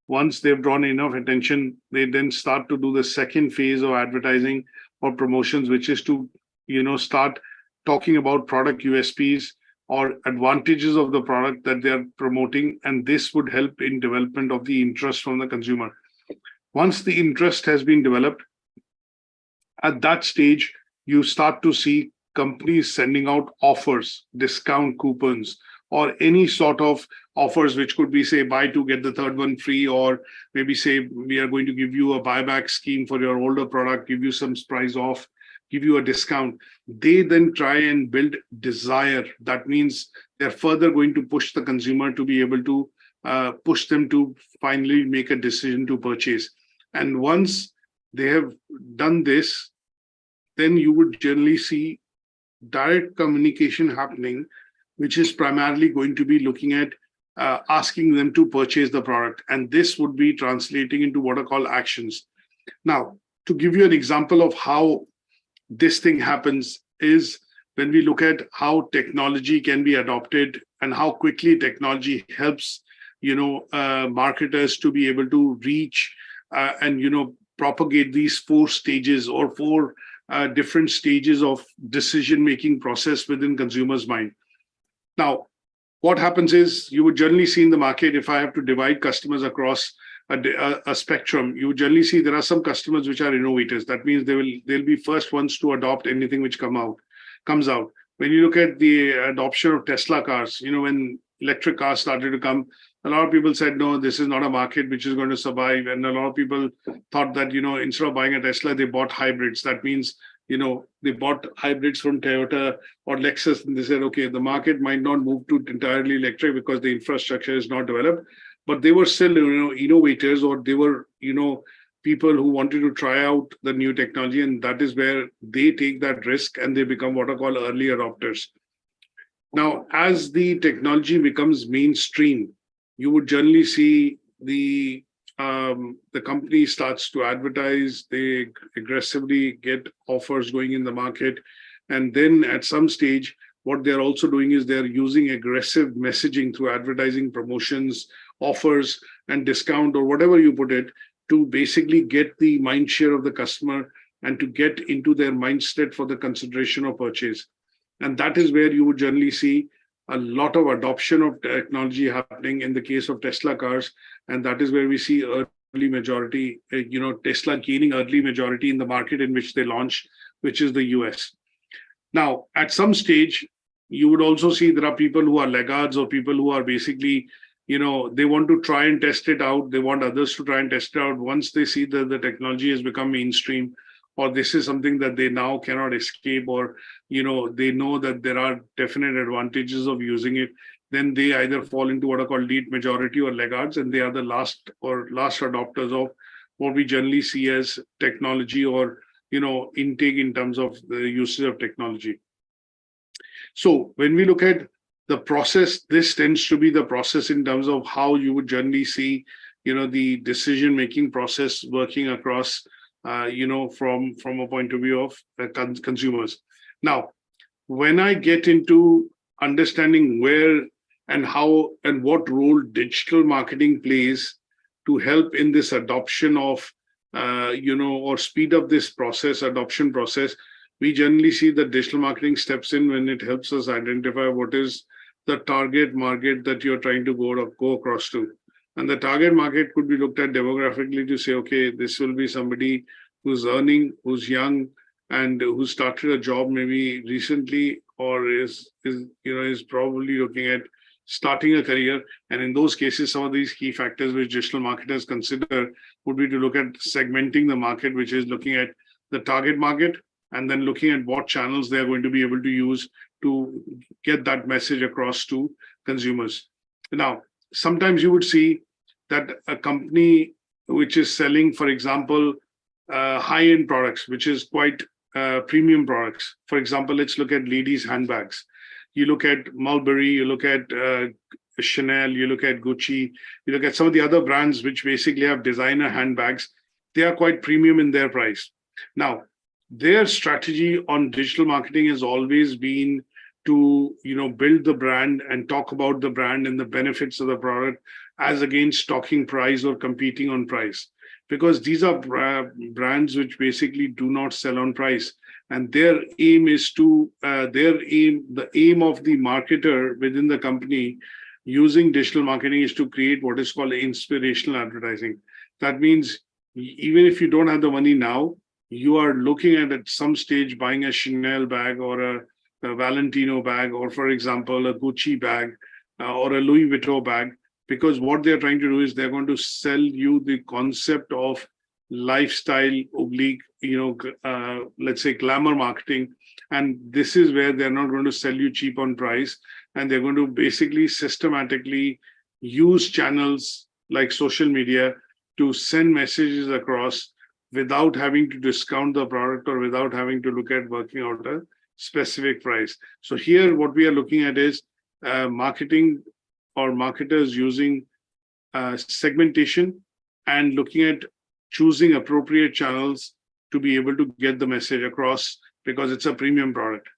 Once they've drawn enough attention, they then start to do the second phase of advertising or promotions, which is to, start talking about product USPs or advantages of the product that they are promoting. And this would help in development of the interest from the consumer. Once the interest has been developed, at that stage, you start to see companies sending out offers, discount coupons, or any sort of offers, which could be, say, buy two, get the third one free, or maybe say, we are going to give you a buyback scheme for your older product, give you some price off, give you a discount. They then try and build desire. That means they're further going to push the consumer to be able to push them to finally make a decision to purchase. And once they have done this, then you would generally see direct communication happening, which is primarily going to be looking at asking them to purchase the product. And this would be translating into what are called actions. Now, to give you an example of how this thing happens is when we look at how technology can be adopted and how quickly technology helps, marketers to be able to reach and, propagate these four stages or four different stages of decision-making process within consumers' mind. Now, what happens is you would generally see in the market, if I have to divide customers across a spectrum, you would generally see there are some customers which are innovators. That means they'll be first ones to adopt anything which comes out. When you look at the adoption of Tesla cars, when electric cars started to come, a lot of people said, no, this is not a market which is going to survive. And a lot of people thought that, instead of buying a Tesla, they bought hybrids. That means, they bought hybrids from Toyota or Lexus, and they said, okay, the market might not move to entirely electric because the infrastructure is not developed, but they were still, innovators, or they were, people who wanted to try out the new technology. And that is where they take that risk and they become what are called early adopters. Now, as the technology becomes mainstream, you would generally see the company starts to advertise, they aggressively get offers going in the market. And then at some stage, what they're also doing is they're using aggressive messaging through advertising, promotions, offers, and discount, or whatever you put it, to basically get the mind share of the customer and to get into their mindset for the consideration of purchase. And that is where you would generally see a lot of adoption of technology happening in the case of Tesla cars. And that is where we see early majority, Tesla gaining early majority in the market in which they launch, which is the US. Now, at some stage, you would also see there are people who are laggards or people who are basically, they want to try and test it out. They want others to try and test it out. Once they see that the technology has become mainstream, or this is something that they now cannot escape, or, they know that there are definite advantages of using it, then they either fall into what are called lead majority or laggards, and they are the last adopters of what we generally see as technology or intake in terms of the usage of technology. So when we look at the process, this tends to be the process in terms of how you would generally see the decision-making process working across from a point of view of consumers. Now, when I get into understanding where and how and what role digital marketing plays to help in this adoption of or speed up this adoption process, we generally see that digital marketing steps in when it helps us identify what is the target market that you're trying to go across to. And the target market could be looked at demographically to say, okay, this will be somebody who's earning, who's young, and who started a job maybe recently, or is probably looking at starting a career. And in those cases, some of these key factors which digital marketers consider would be to look at segmenting the market, which is looking at the target market, and then looking at what channels they're going to be able to use to get that message across to consumers. Now, sometimes you would see that a company which is selling, for example, high-end products, which is quite premium products. For example, let's look at ladies' handbags. You look at Mulberry, you look at Chanel, you look at Gucci, you look at some of the other brands which basically have designer handbags. They are quite premium in their price. Now, their strategy on digital marketing has always been to build the brand and talk about the brand and the benefits of the product as against talking price or competing on price, because these are brands which basically do not sell on price, and their aim is to the aim of the marketer within the company using digital marketing is to create what is called inspirational advertising. That means even if you don't have the money now, you are looking at some stage buying a Chanel bag or a Valentino bag, or for example, a Gucci bag or a Louis Vuitton bag, because what they're trying to do is they're going to sell you the concept of lifestyle oblique, let's say glamour marketing. And this is where they're not going to sell you cheap on price. And they're going to basically systematically use channels like social media to send messages across without having to discount the product or without having to look at working out a specific price. So here, what we are looking at is marketing or marketers using segmentation and looking at choosing appropriate channels to be able to get the message across, because it's a premium product.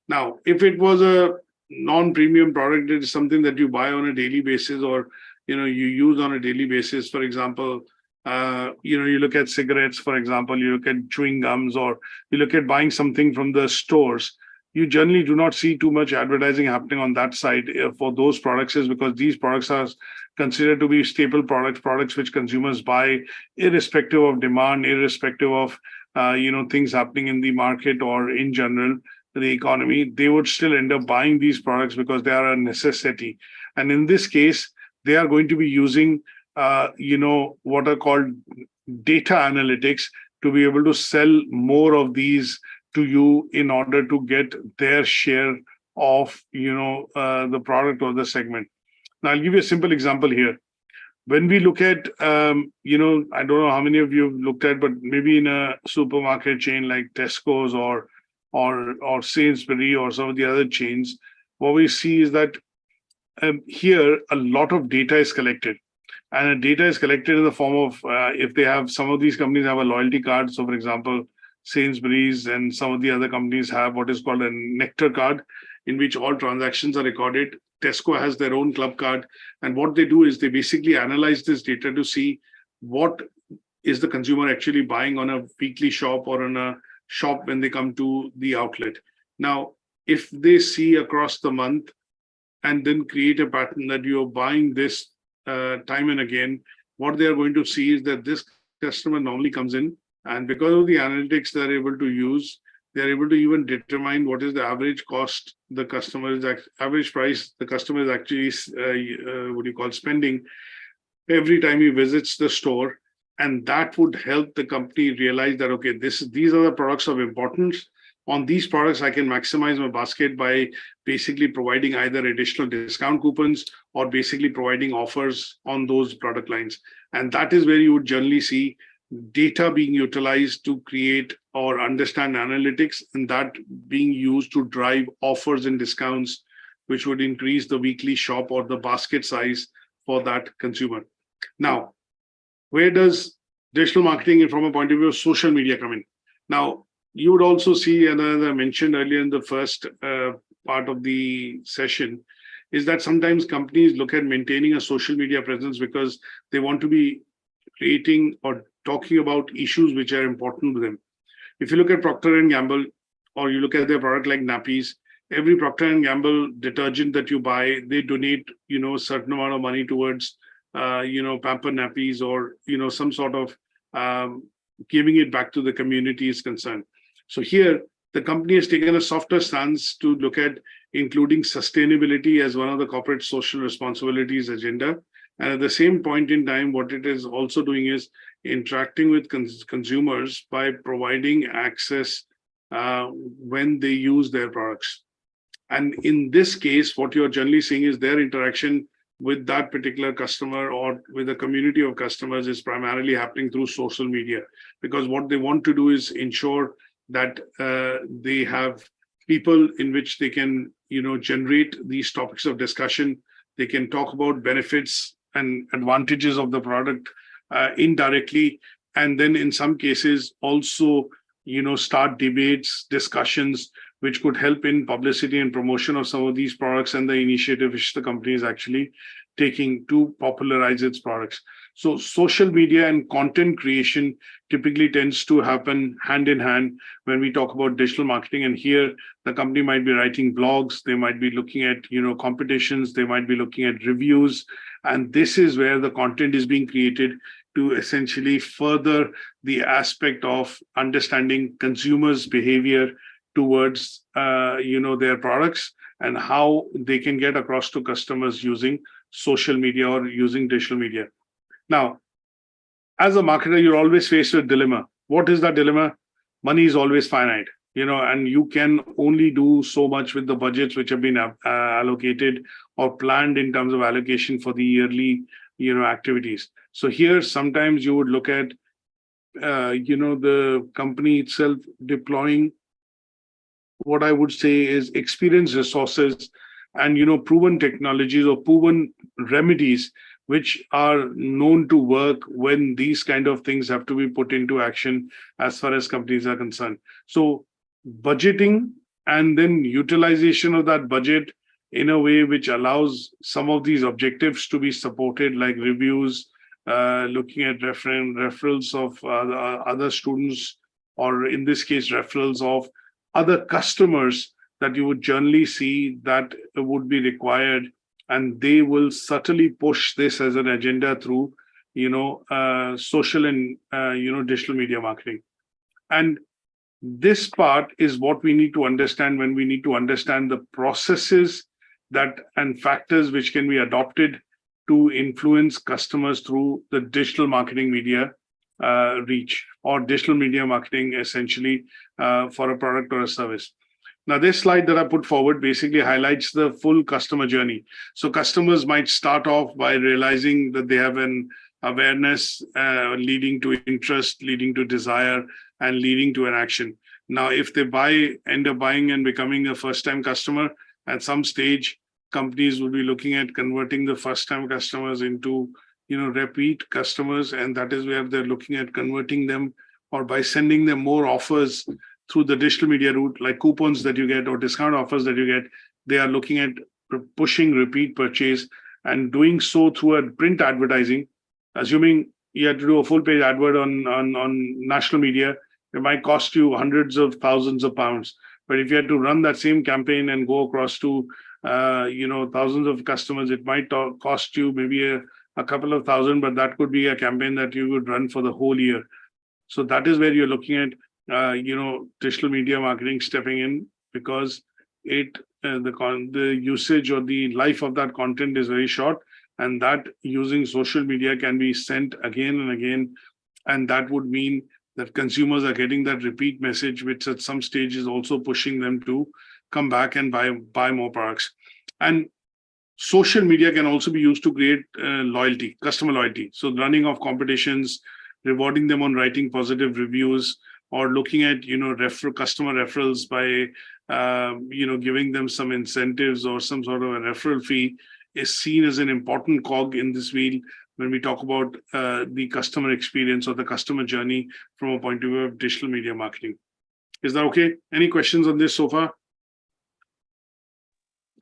Now, if it was a non-premium product, it is something that you buy on a daily basis or you use on a daily basis. For example, you look at cigarettes, for example, you look at chewing gums, or you look at buying something from the stores. You generally do not see too much advertising happening on that side for those products, is because these products are considered to be staple products which consumers buy irrespective of demand, irrespective of things happening in the market or in general the economy. They would still end up buying these products because they are a necessity. And in this case, they are going to be using what are called data analytics to be able to sell more of these to you in order to get their share of the product or the segment. Now, I'll give you a simple example here. When we look at I don't know how many of you have looked at, but maybe in a supermarket chain like Tesco's or Sainsbury or some of the other chains, what we see is that here a lot of data is collected. And the data is collected in the form of, if they have, some of these companies have a loyalty card. So for example, Sainsbury's and some of the other companies have what is called a Nectar card, in which all transactions are recorded. Tesco has their own club card. And what they do is they basically analyze this data to see what is the consumer actually buying on a weekly shop or on a shop when they come to the outlet. Now, if they see across the month and then create a pattern that you're buying this time and again, what they are going to see is that this customer normally comes in, and because of the analytics they're able to use, they're able to even determine what is the average cost the customer is average price the customer is actually spending every time he visits the store. And that would help the company realize that, okay, these are the products of importance. on these products, I can maximize my basket by basically providing either additional discount coupons or basically providing offers on those product lines. And that is where you would generally see data being utilized to create or understand analytics, and that being used to drive offers and discounts, which would increase the weekly shop or the basket size for that consumer. Now, where does digital marketing from a point of view of social media come in? Now, you would also see, and as I mentioned earlier in the first part of the session, is that sometimes companies look at maintaining a social media presence because they want to be creating or talking about issues which are important to them. If you look at Procter & Gamble, or you look at their product like nappies, every Procter & Gamble detergent that you buy, they donate, a certain amount of money towards, pamper nappies, or, some sort of giving it back to the community is concerned. So here, the company has taken a softer stance to look at including sustainability as one of the corporate social responsibilities agenda. And at the same point in time, what it is also doing is interacting with consumers by providing access when they use their products. And in this case, what you're generally seeing is their interaction with that particular customer or with a community of customers is primarily happening through social media, because what they want to do is ensure that they have people in which they can, generate these topics of discussion. They can talk about benefits and advantages of the product indirectly, and then in some cases also, start debates, discussions, which could help in publicity and promotion of some of these products and the initiative which the company is actually taking to popularize its products. So social media and content creation typically tends to happen hand in hand when we talk about digital marketing. And here, the company might be writing blogs, they might be looking at, competitions, they might be looking at reviews. And this is where the content is being created to essentially further the aspect of understanding consumers' behavior towards, their products and how they can get across to customers using social media or using digital media. Now, as a marketer, you're always faced with a dilemma. What is that dilemma? Money is always finite, and you can only do so much with the budgets which have been allocated or planned in terms of allocation for the yearly, activities. So here, sometimes you would look at, the company itself deploying what I would say is experienced resources and, proven technologies or proven remedies which are known to work when these kind of things have to be put into action as far as companies are concerned. So budgeting and then utilization of that budget in a way which allows some of these objectives to be supported, like reviews, looking at referrals of other students, or in this case, referrals of other customers that you would generally see that would be required. And they will certainly push this as an agenda through, social and, digital media marketing. And this part is what we need to understand when we need to understand the processes that and factors which can be adopted to influence customers through the digital marketing media reach, or digital media marketing essentially for a product or a service. Now, this slide that I put forward basically highlights the full customer journey. So customers might start off by realizing that they have an awareness leading to interest, leading to desire, and leading to an action. Now, if they end up buying and becoming a first-time customer, at some stage, companies will be looking at converting the first-time customers into, repeat customers, and that is where they're looking at converting them, or by sending them more offers through the digital media route, like coupons that you get or discount offers that you get. They are looking at pushing repeat purchase, and doing so through a print advertising. Assuming you had to do a full page advert on national media, it might cost you hundreds of thousands of pounds. But if you had to run that same campaign and go across to thousands of customers, it might cost you maybe a couple of thousand, but that could be a campaign that you would run for the whole year. So that is where you're looking at digital media marketing stepping in, because the usage or the life of that content is very short, and that using social media can be sent again and again, and that would mean that consumers are getting that repeat message, which at some stage is also pushing them to come back and buy more products. And social media can also be used to create loyalty, customer loyalty. So running of competitions, rewarding them on writing positive reviews, or looking at, customer referrals by, giving them some incentives or some sort of a referral fee is seen as an important cog in this wheel when we talk about the customer experience or the customer journey from a point of view of digital media marketing. Is that okay? Any questions on this so far?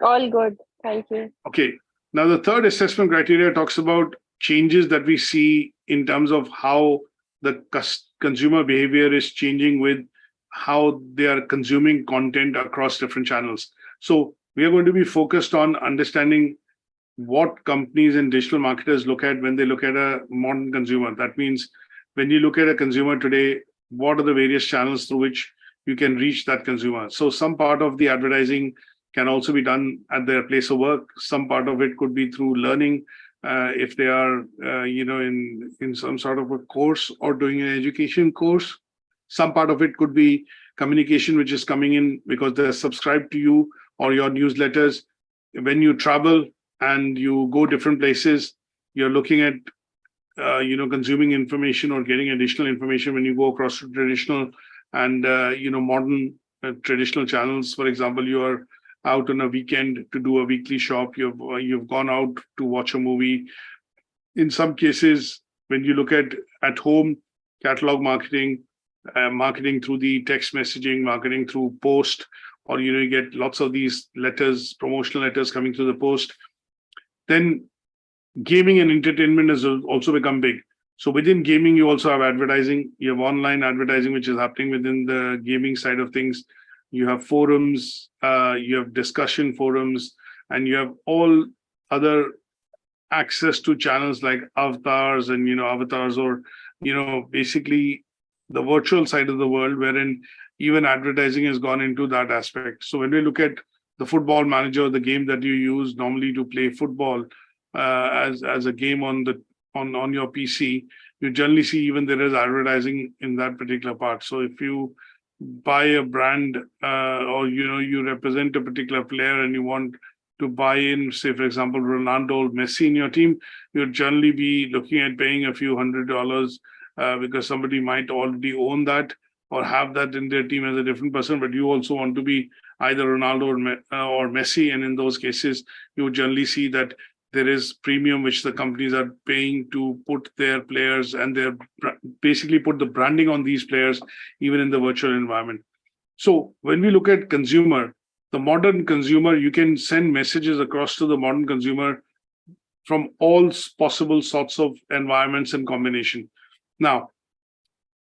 All good. Thank you. Okay. Now, the third assessment criteria talks about changes that we see in terms of how the consumer behavior is changing with how they are consuming content across different channels. So we are going to be focused on understanding what companies and digital marketers look at when they look at a modern consumer. That means when you look at a consumer today, what are the various channels through which you can reach that consumer? So some part of the advertising can also be done at their place of work. Some part of it could be through learning, if they are, in some sort of a course or doing an education course. Some part of it could be communication, which is coming in because they're subscribed to you or your newsletters. When you travel and you go different places, you're looking at, consuming information or getting additional information when you go across to traditional and, modern traditional channels. For example, you are out on a weekend to do a weekly shop. You've gone out to watch a movie. In some cases, when you look at home, catalog marketing, marketing through the text messaging, marketing through post, or you get lots of these letters, promotional letters coming through the post. Then gaming and entertainment has also become big. So within gaming, you also have advertising. You have online advertising, which is happening within the gaming side of things. You have forums, you have discussion forums, and you have all other access to channels like avatars and, avatars, or, basically the virtual side of the world, wherein even advertising has gone into that aspect. So when we look at the football manager, the game that you use normally to play football as a game on your PC, you generally see even there is advertising in that particular part. So if you buy a brand or you represent a particular player and you want to buy in, say for example Ronaldo or Messi in your team, you'll generally be looking at paying a few $100 because somebody might already own that or have that in their team as a different person, but you also want to be either Ronaldo or Messi, and in those cases you would generally see that there is premium which the companies are paying to put their players and their basically put the branding on these players, even in the virtual environment. So when we look at consumer, the modern consumer, you can send messages across to the modern consumer from all possible sorts of environments and combination. Now,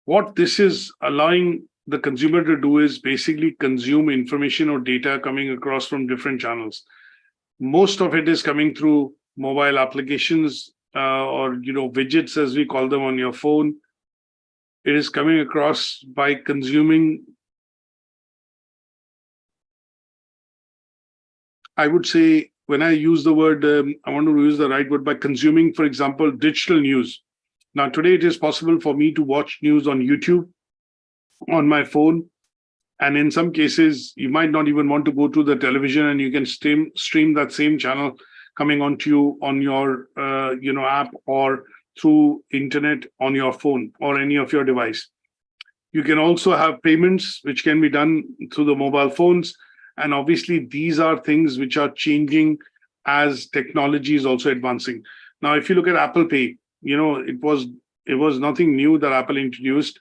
what this is allowing the consumer to do is basically consume information or data coming across from different channels. Most of it is coming through mobile applications or widgets, as we call them, on your phone. It is coming across by consuming, I would say, when I use the word, I want to use the right word, by consuming, for example, digital news. Now, today it is possible for me to watch news on YouTube, on my phone. And in some cases, you might not even want to go to the television, and you can stream that same channel coming onto you on your app or through internet on your phone or any of your device. You can also have payments which can be done through the mobile phones. And obviously, these are things which are changing as technology is also advancing. Now, if you look at Apple Pay, it was nothing new that Apple introduced.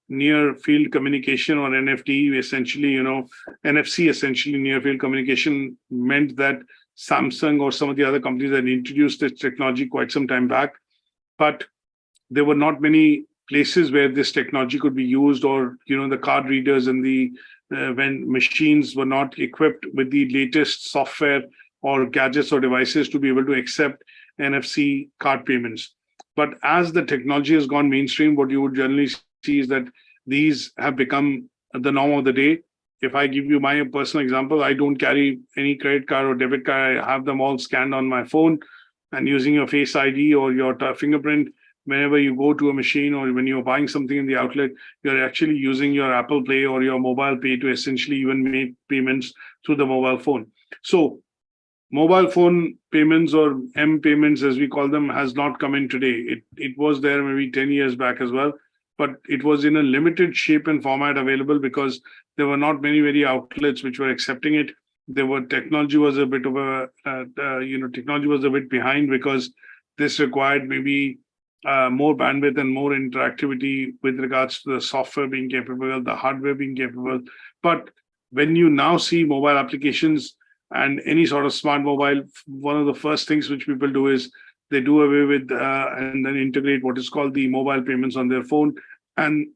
Near field communication, or NFT, essentially, NFC, essentially near field communication, meant that Samsung or some of the other companies had introduced this technology quite some time back, but there were not many places where this technology could be used, or the card readers and the when machines were not equipped with the latest software or gadgets or devices to be able to accept NFC card payments. But as the technology has gone mainstream, what you would generally see is that these have become the norm of the day. If I give you my personal example, I don't carry any credit card or debit card. I have them all scanned on my phone, and using your Face ID or your fingerprint, whenever you go to a machine or when you're buying something in the outlet, you're actually using your Apple Pay or your mobile pay to essentially even make payments through the mobile phone. So mobile phone payments, or M payments as we call them, has not come in today. It was there maybe 10 years back as well, but it was in a limited shape and format available because there were not many outlets which were accepting it. Technology was a bit of technology was a bit behind because this required maybe more bandwidth and more interactivity with regards to the software being capable, the hardware being capable. But when you now see mobile applications and any sort of smart mobile, one of the first things which people do is they do away with and then integrate what is called the mobile payments on their phone. And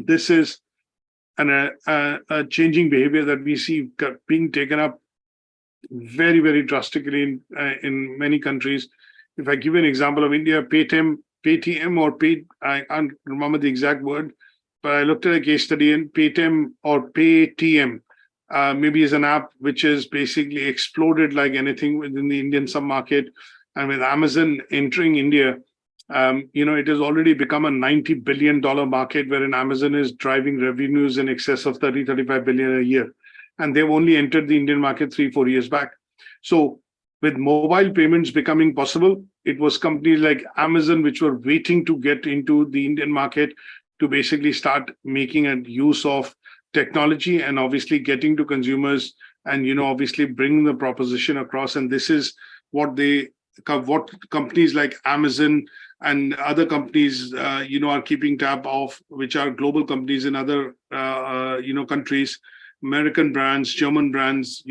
this is a changing behavior that we see being taken up very drastically in many countries. If I give you an example of India, Paytm or Pay, I can't remember the exact word, but I looked at a case study in Paytm or Paytm. Maybe is an app which has basically exploded like anything within the Indian sub-market. And with Amazon entering India, it has already become a $90 billion market, wherein Amazon is driving revenues in excess of 35 billion a year. And they've only entered the Indian market 3-4 years back. So with mobile payments becoming possible, it was companies like Amazon which were waiting to get into the Indian market to basically start making a use of technology and obviously getting to consumers and obviously bringing the proposition across. And this is what companies like Amazon and other companies are keeping tab of, which are global companies in other countries, American brands, German brands,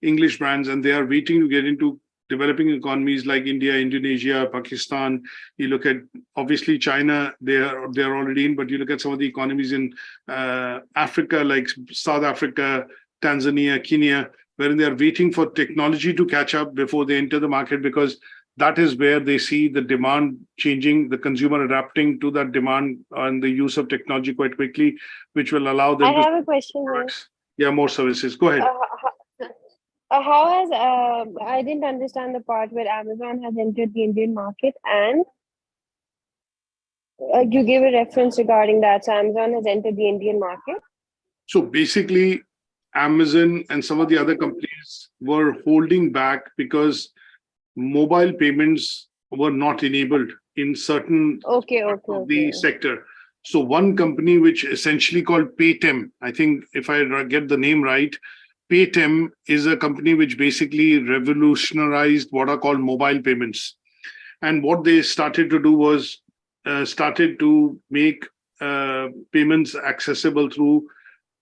English brands, and they are waiting to get into developing economies like India, Indonesia, Pakistan. You look at obviously China, they're already in, but you look at some of the economies in Africa, like South Africa, Tanzania, Kenya, wherein they are waiting for technology to catch up before they enter the market, because that is where they see the demand changing, the consumer adapting to that demand and the use of technology quite quickly, which will allow them I have a question here. Yeah, more services. Go ahead. How has I didn't understand the part where Amazon has entered the Indian market, and you gave a reference regarding that. So Amazon has entered the Indian market. So basically, Amazon and some of the other companies were holding back because mobile payments were not enabled in certain of the sector. So one company which essentially called Paytm, I think if I get the name right, Paytm is a company which basically revolutionized what are called mobile payments. And what they started to do was started to make payments accessible through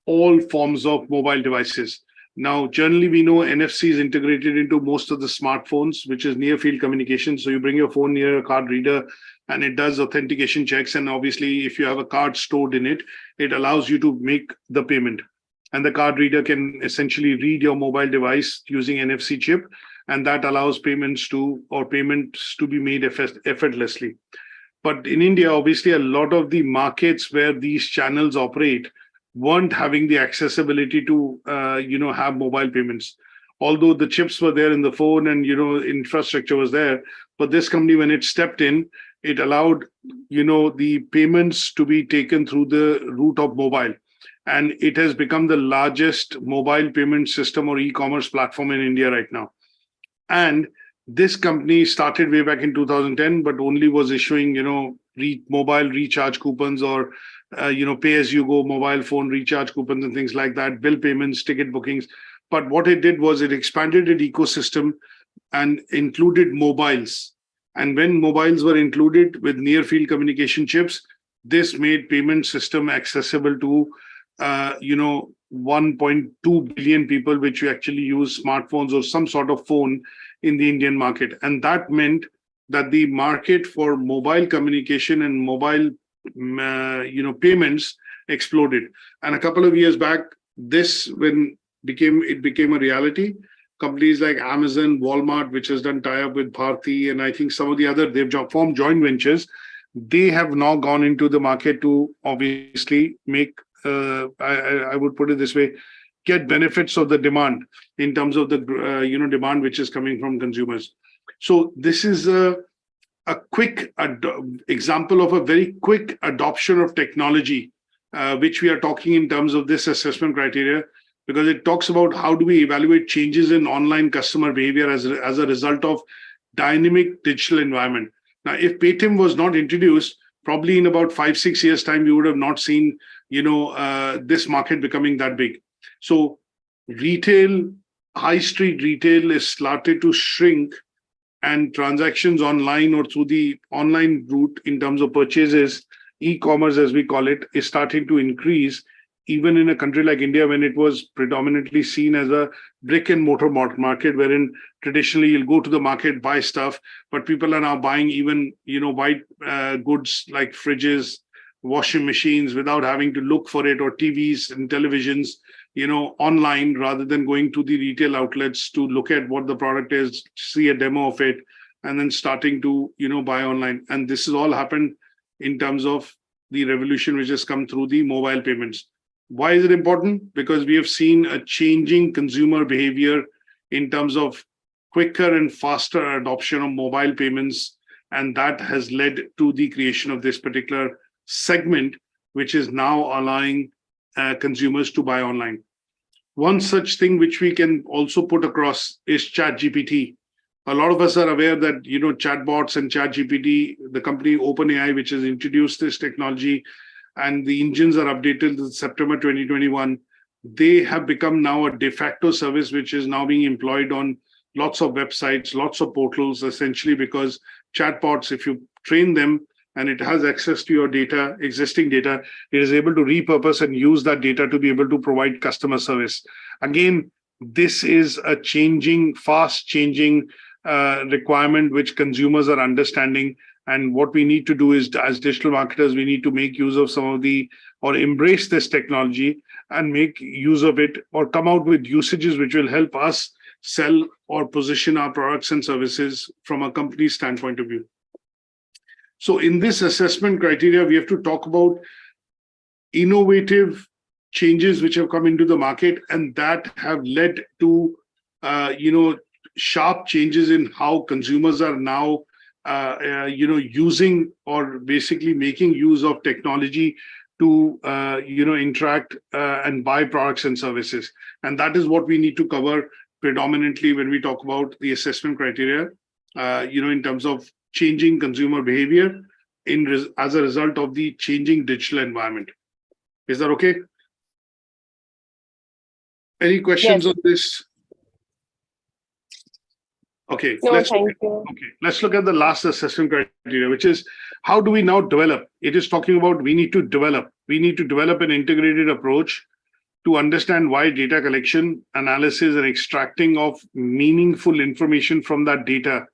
all forms of mobile devices. Now, generally, we know NFC is integrated into most of the smartphones, which is near field communication. So you bring your phone near a card reader and it does authentication checks. And obviously, if you have a card stored in it, it allows you to make the payment. And the card reader can essentially read your mobile device using NFC chip. And that allows payments to be made effortlessly. But in India, obviously, a lot of the markets where these channels operate weren't having the accessibility to have mobile payments. Although the chips were there in the phone and infrastructure was there, but this company, when it stepped in, it allowed the payments to be taken through the route of mobile, and it has become the largest mobile payment system or e-commerce platform in India right now. And this company started way back in 2010, but only was issuing mobile recharge coupons or pay-as-you-go mobile phone recharge coupons and things like that, bill payments, ticket bookings. But what it did was it expanded its ecosystem and included mobiles. And when mobiles were included with near-field communication chips, this made payment system accessible to 1.2 billion people, which actually use smartphones or some sort of phone in the Indian market. And that meant that the market for mobile communication and mobile payments exploded. And a couple of years back, when it became a reality, companies like Amazon, Walmart, which has done tie-up with Bharti, and I think some of the other, they've formed joint ventures. They have now gone into the market to obviously make, I would put it this way, get benefits of the demand in terms of the demand which is coming from consumers. So this is a a quick example of a very quick adoption of technology, which we are talking in terms of this assessment criteria, because it talks about how do we evaluate changes in online customer behavior as a result of dynamic digital environment. Now, if PATEM was not introduced, probably in about 5-6 years time, we would have not seen, this market becoming that big. So retail, high street retail is started to shrink, and transactions online or through the online route in terms of purchases, e-commerce as we call it, is starting to increase, even in a country like India, when it was predominantly seen as a brick and mortar market, wherein traditionally you'll go to the market, buy stuff, but people are now buying even, white goods like fridges, washing machines, without having to look for it, or TVs and televisions, online, rather than going to the retail outlets to look at what the product is, see a demo of it, and then starting to, buy online. And this has all happened in terms of the revolution which has come through the mobile payments. Why is it important? Because we have seen a changing consumer behavior in terms of quicker and faster adoption of mobile payments. And that has led to the creation of this particular segment, which is now allowing consumers to buy online. One such thing which we can also put across is ChatGPT. A lot of us are aware that, chatbots and ChatGPT, the company OpenAI, which has introduced this technology, and the engines are updated in September 2021, they have become now a de facto service, which is now being employed on lots of websites, lots of portals, essentially because chatbots, if you train them and it has access to your data, existing data, it is able to repurpose and use that data to be able to provide customer service. Again, this is a fast changing requirement which consumers are understanding. And what we need to do is, as digital marketers, we need to make use of or embrace this technology and make use of it, or come out with usages which will help us sell or position our products and services from a company standpoint of view. So in this assessment criteria, we have to talk about innovative changes which have come into the market, and that have led to, sharp changes in how consumers are now using or basically making use of technology to, interact and buy products and services. And that is what we need to cover predominantly when we talk about the assessment criteria, in terms of changing consumer behavior as a result of the changing digital environment. Is that okay? Any questions on this? Okay, no, let's look at the last assessment criteria, which is how do we now develop? It is talking about we need to develop an integrated approach to understand why data collection, analysis, and extracting of meaningful information from that data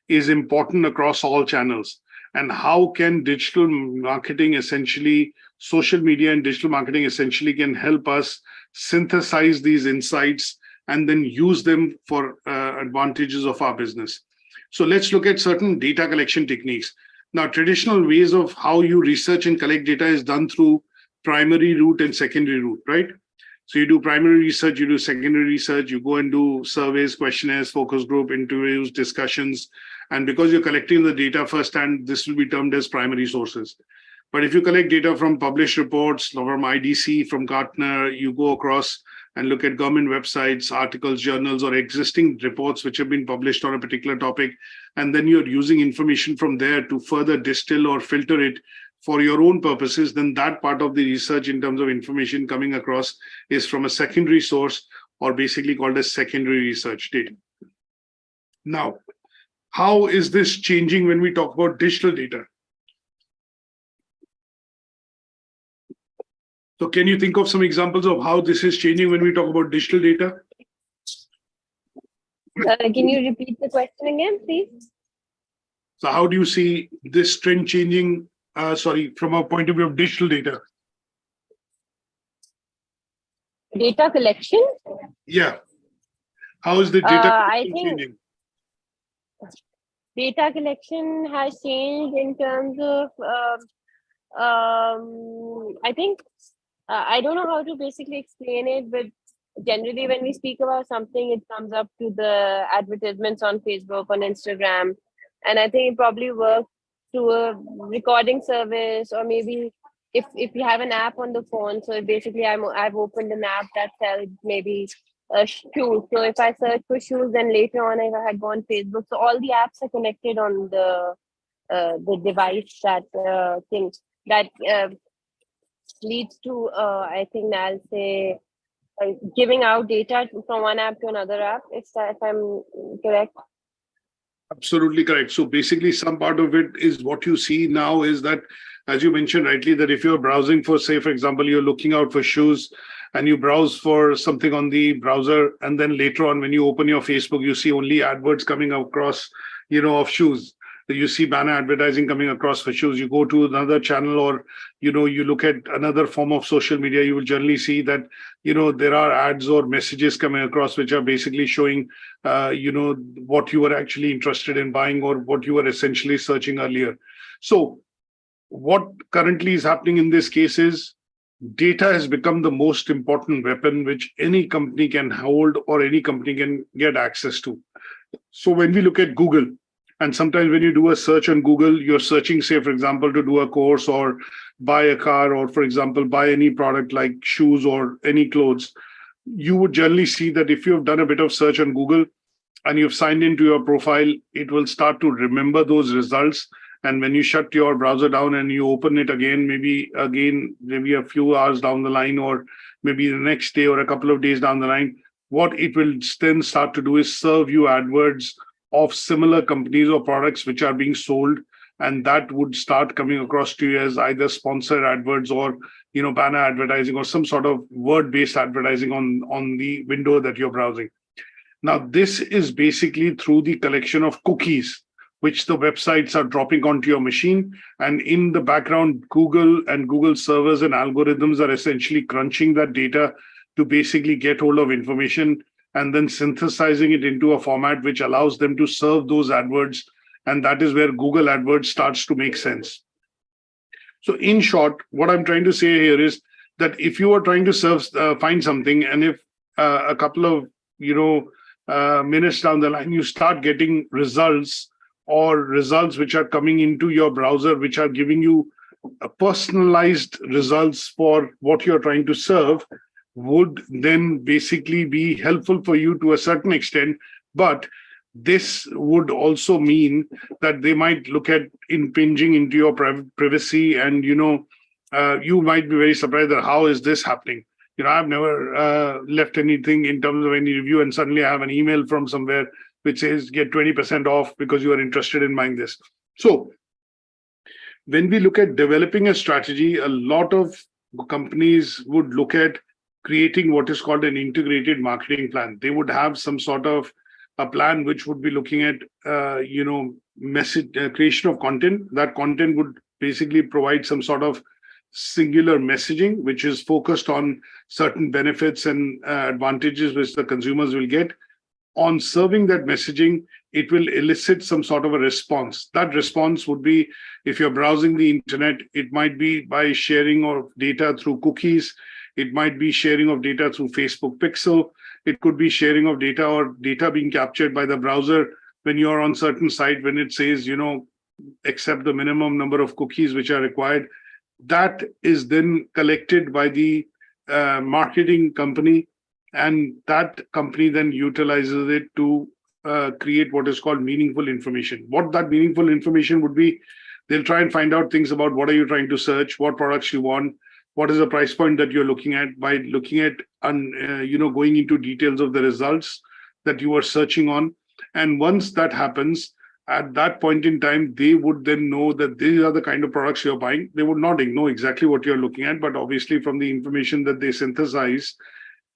is important across all channels. And how can digital marketing, essentially social media and digital marketing, essentially can help us synthesize these insights and then use them for advantages of our business. So let's look at certain data collection techniques. Now, traditional ways of how you research and collect data is done through primary route and secondary route, right? So you do primary research, you do secondary research, you go and do surveys, questionnaires, focus group, interviews, discussions. And because you're collecting the data firsthand, this will be termed as primary sources. But if you collect data from published reports, from IDC, from Gartner, you go across and look at government websites, articles, journals, or existing reports which have been published on a particular topic, and then you're using information from there to further distill or filter it for your own purposes, then that part of the research in terms of information coming across is from a secondary source, or basically called as secondary research data. Now, how is this changing when we talk about digital data? So can you think of some examples of how this is changing when we talk about digital data? Can you repeat the question again, please? So how do you see this trend changing, from a point of view of digital data? Data collection? Yeah. How is the data I think changing? data collection has changed in terms of, I think, I don't know how to basically explain it, but generally when we speak about something, it comes up to the advertisements on Facebook, on Instagram, And I think it probably works through a recording service, or maybe if you have an app on the phone. So basically, I've opened an app that sells maybe shoes. So if I search for shoes, then later on, if I had gone Facebook, so all the apps are connected on the device that thing that leads to I think I'll say giving out data from one app to another app. If I'm correct. Absolutely correct. So basically, some part of it is what you see now is that, as you mentioned rightly, that if you're browsing for, say, for example, you're looking out for shoes and you browse for something on the browser, and then later on, when you open your Facebook, you see only adverts coming across, of shoes. You see banner advertising coming across for shoes. You go to another channel, or, you look at another form of social media, you will generally see that, there are ads or messages coming across, which are basically showing, what you were actually interested in buying or what you were essentially searching earlier. So what currently is happening in this case is data has become the most important weapon which any company can hold or any company can get access to. So when we look at Google, and sometimes when you do a search on Google, you're searching, say, for example, to do a course or buy a car, or, for example, buy any product like shoes or any clothes, you would generally see that if you've done a bit of search on Google and you've signed into your profile, it will start to remember those results. And when you shut your browser down and you open it again, maybe a few hours down the line, or maybe the next day or a couple of days down the line, what it will then start to do is serve you AdWords of similar companies or products which are being sold. And that would start coming across to you as either sponsored AdWords or, banner advertising or some sort of word-based advertising on the window that you're browsing. Now, this is basically through the collection of cookies which the websites are dropping onto your machine. And in the background, Google and Google servers and algorithms are essentially crunching that data to basically get hold of information and then synthesizing it into a format which allows them to serve those AdWords. And that is where Google AdWords starts to make sense. So in short, what I'm trying to say here is that if you are trying to find something, and if a couple of minutes down the line, you start getting results which are coming into your browser, which are giving you personalized results for what you're trying to serve, would then basically be helpful for you to a certain extent. But this would also mean that they might look at impinging into your privacy, and you might be very surprised that how is this happening. I've never left anything in terms of any review, and suddenly I have an email from somewhere which says get 20% off because you are interested in buying this. So when we look at developing a strategy, a lot of companies would look at creating what is called an integrated marketing plan. They would have some sort of a plan which would be looking at, message creation of content. That content would basically provide some sort of singular messaging, which is focused on certain benefits and advantages which the consumers will get. On serving that messaging, it will elicit some sort of a response. That response would be, if you're browsing the internet, it might be by sharing of data through cookies. It might be sharing of data through Facebook Pixel. It could be sharing of data or data being captured by the browser when you're on certain site, when it says, accept the minimum number of cookies which are required. That is then collected by the marketing company, and that company then utilizes it to create what is called meaningful information. What that meaningful information would be, they'll try and find out things about what are you trying to search, what products you want, what is the price point that you're looking at, by looking at going into details of the results that you are searching on. And once that happens, at that point in time, they would then know that these are the kind of products you're buying. They would not know exactly what you're looking at, but obviously from the information that they synthesize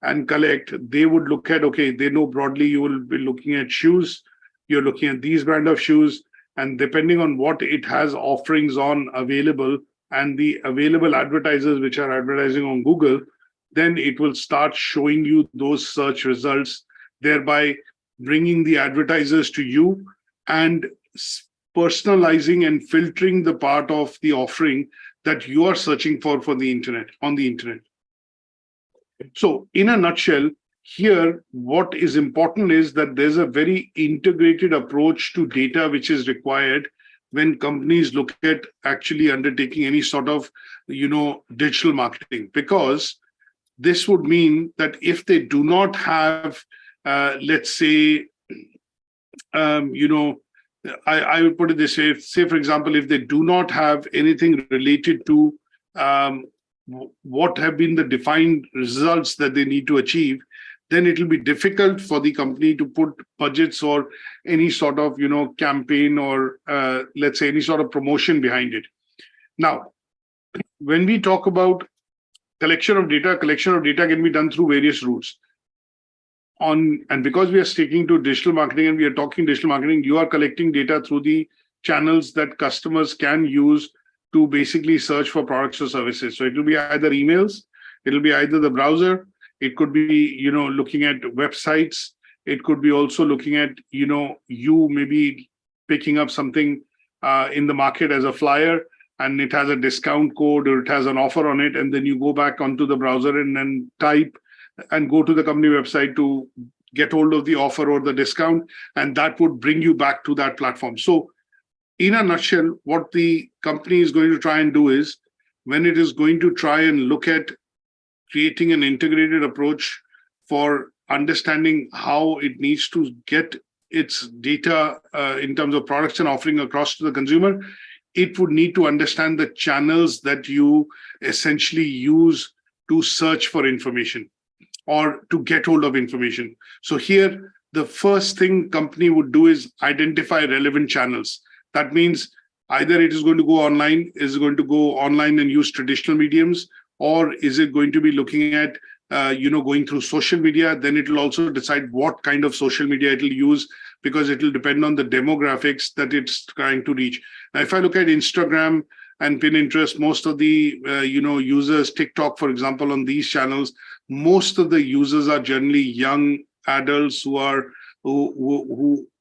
and collect, they would look at, okay, they know broadly you will be looking at shoes, you're looking at these brand of shoes, and depending on what it has offerings on available and the available advertisers which are advertising on Google, then it will start showing you those search results, thereby bringing the advertisers to you and personalizing and filtering the part of the offering that you are searching for the internet, on the internet. So in a nutshell, here, what is important is that there's a very integrated approach to data which is required when companies look at actually undertaking any sort of, digital marketing, because this would mean that if they do not have, let's say, I would put it this way, say, for example, if they do not have anything related to what have been the defined results that they need to achieve, then it will be difficult for the company to put budgets or any sort of, campaign or, let's say, any sort of promotion behind it. Now, when we talk about collection of data can be done through various routes. And because we are sticking to digital marketing and we are talking digital marketing, you are collecting data through the channels that customers can use to basically search for products or services. So it will be either emails, it will be either the browser, it could be, looking at websites, it could be also looking at, you maybe picking up something in the market as a flyer, and it has a discount code or it has an offer on it, and then you go back onto the browser and then type and go to the company website to get hold of the offer or the discount, and that would bring you back to that platform. So in a nutshell, what the company is going to try and do is, when it is going to try and look at creating an integrated approach for understanding how it needs to get its data in terms of products and offering across to the consumer, it would need to understand the channels that you essentially use to search for information or to get hold of information. So here, the first thing company would do is identify relevant channels. That means either it is going to go online, is it going to go online and use traditional mediums, or is it going to be looking at, going through social media? Then it will also decide what kind of social media it will use, because it will depend on the demographics that it's trying to reach. Now, if I look at Instagram and Pinterest, most of the, users, TikTok, for example, on these channels, most of the users are generally young adults who are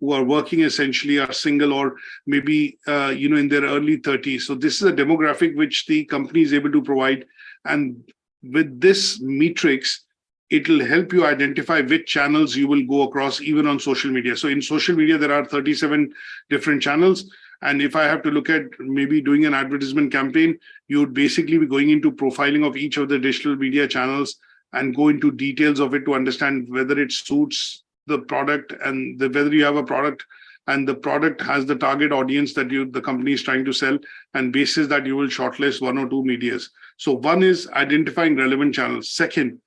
working, essentially are single, or maybe in their early 30s. So this is a demographic which the company is able to provide, and with this matrix, it will help you identify which channels you will go across, even on social media. So in social media, there are 37 different channels. And if I have to look at maybe doing an advertisement campaign, you would basically be going into profiling of each of the digital media channels and go into details of it to understand whether it suits the product and whether you have a product and the product has the target audience that the company is trying to sell. And basis that, you will shortlist one or two medias. So one is identifying relevant channels. Second,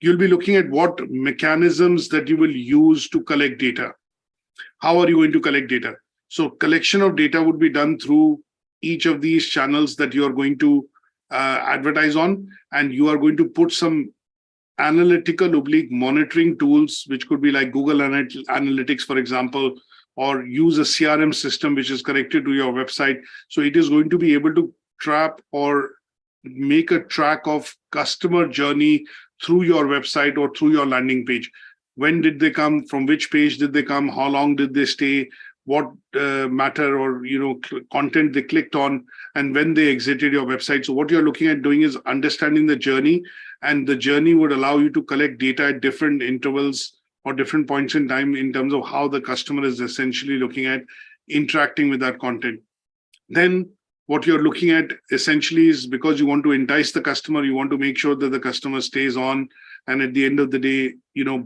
you'll be looking at what mechanisms that you will use to collect data. How are you going to collect data? So collection of data would be done through each of these channels that you are going to advertise on, and you are going to put some analytical oblique monitoring tools, which could be like Google Analytics, for example, or use a CRM system which is connected to your website. So it is going to be able to trap or make a track of customer journey through your website or through your landing page. When did they come? From which page did they come? How long did they stay? What matter or content they clicked on, and when they exited your website. So what you're looking at doing is understanding the journey, and the journey would allow you to collect data at different intervals or different points in time in terms of how the customer is essentially looking at interacting with that content. Then what you're looking at essentially is, because you want to entice the customer, you want to make sure that the customer stays on and at the end of the day,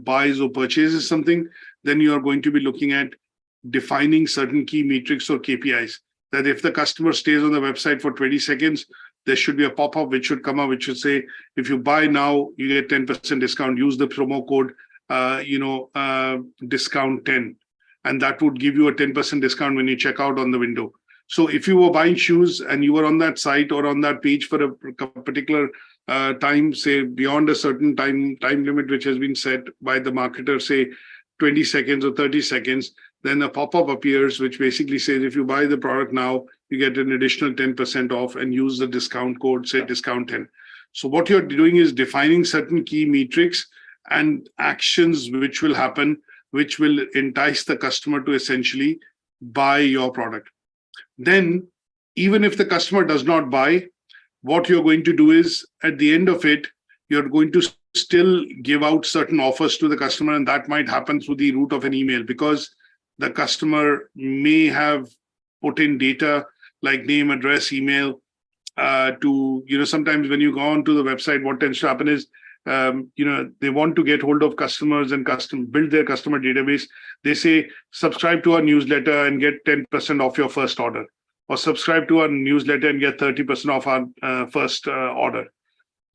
buys or purchases something, then you are going to be looking at defining certain key metrics or KPIs, that if the customer stays on the website for 20 seconds, there should be a pop-up which should come up, which should say, if you buy now, you get 10% discount, use the promo code, discount 10. And that would give you a 10% discount when you check out on the window. So if you were buying shoes and you were on that site or on that page for a particular time, say beyond a certain time limit, which has been set by the marketer, say 20 seconds or 30 seconds, then a pop-up appears, which basically says, if you buy the product now, you get an additional 10% off and use the discount code, say discount 10. So what you're doing is defining certain key metrics and actions which will happen, which will entice the customer to essentially buy your product. Then, even if the customer does not buy, what you're going to do is, at the end of it, you're going to still give out certain offers to the customer, and that might happen through the route of an email, because the customer may have put in data like name, address, email, sometimes when you go on to the website, what tends to happen is, they want to get hold of customers and build their customer database. They say, subscribe to our newsletter and get 10% off your first order, or subscribe to our newsletter and get 30% off our first order.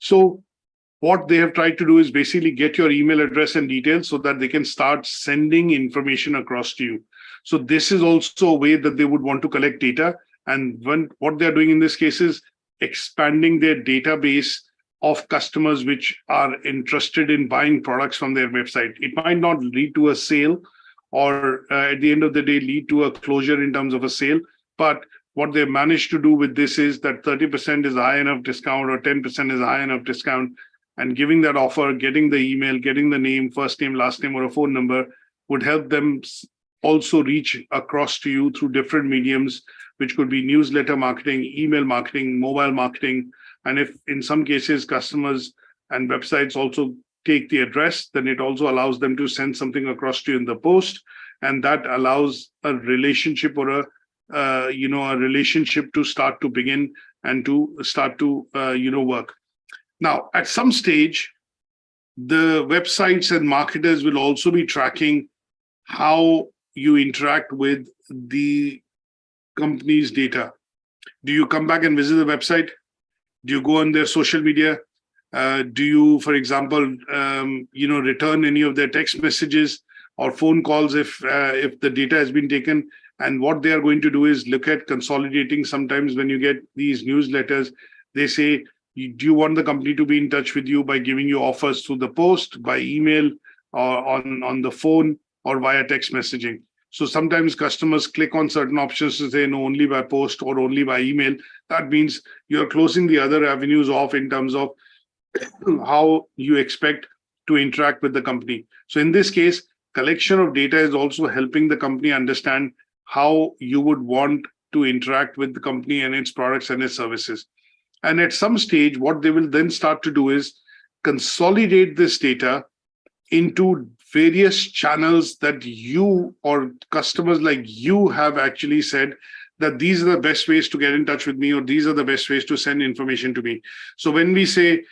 So what they have tried to do is basically get your email address and details so that they can start sending information across to you. So this is also a way that they would want to collect data. And what they're doing in this case is expanding their database of customers which are interested in buying products from their website. It might not lead to a sale, or at the end of the day, lead to a closure in terms of a sale. But what they managed to do with this is that 30% is a high enough discount, or 10% is a high enough discount, and giving that offer, getting the email, getting the name, first name, last name, or a phone number would help them also reach across to you through different mediums, which could be newsletter marketing, email marketing, mobile marketing. And if in some cases customers and websites also take the address, then it also allows them to send something across to you in the post. And that allows a relationship, or a relationship to start to begin and to start to work. Now, at some stage, the websites and marketers will also be tracking how you interact with the company's data. Do you come back and visit the website? Do you go on their social media? Do you, for example, return any of their text messages or phone calls if the data has been taken? And what they are going to do is look at consolidating. Sometimes when you get these newsletters, they say, do you want the company to be in touch with you by giving you offers through the post, by email, or on the phone, or via text messaging? So sometimes customers click on certain options to say, no, only by post or only by email. That means you're closing the other avenues off in terms of how you expect to interact with the company. So in this case, collection of data is also helping the company understand how you would want to interact with the company and its products and its services. And at some stage, what they will then start to do is consolidate this data into various channels that you or customers like you have actually said that these are the best ways to get in touch with me, or these are the best ways to send information to me. So when we say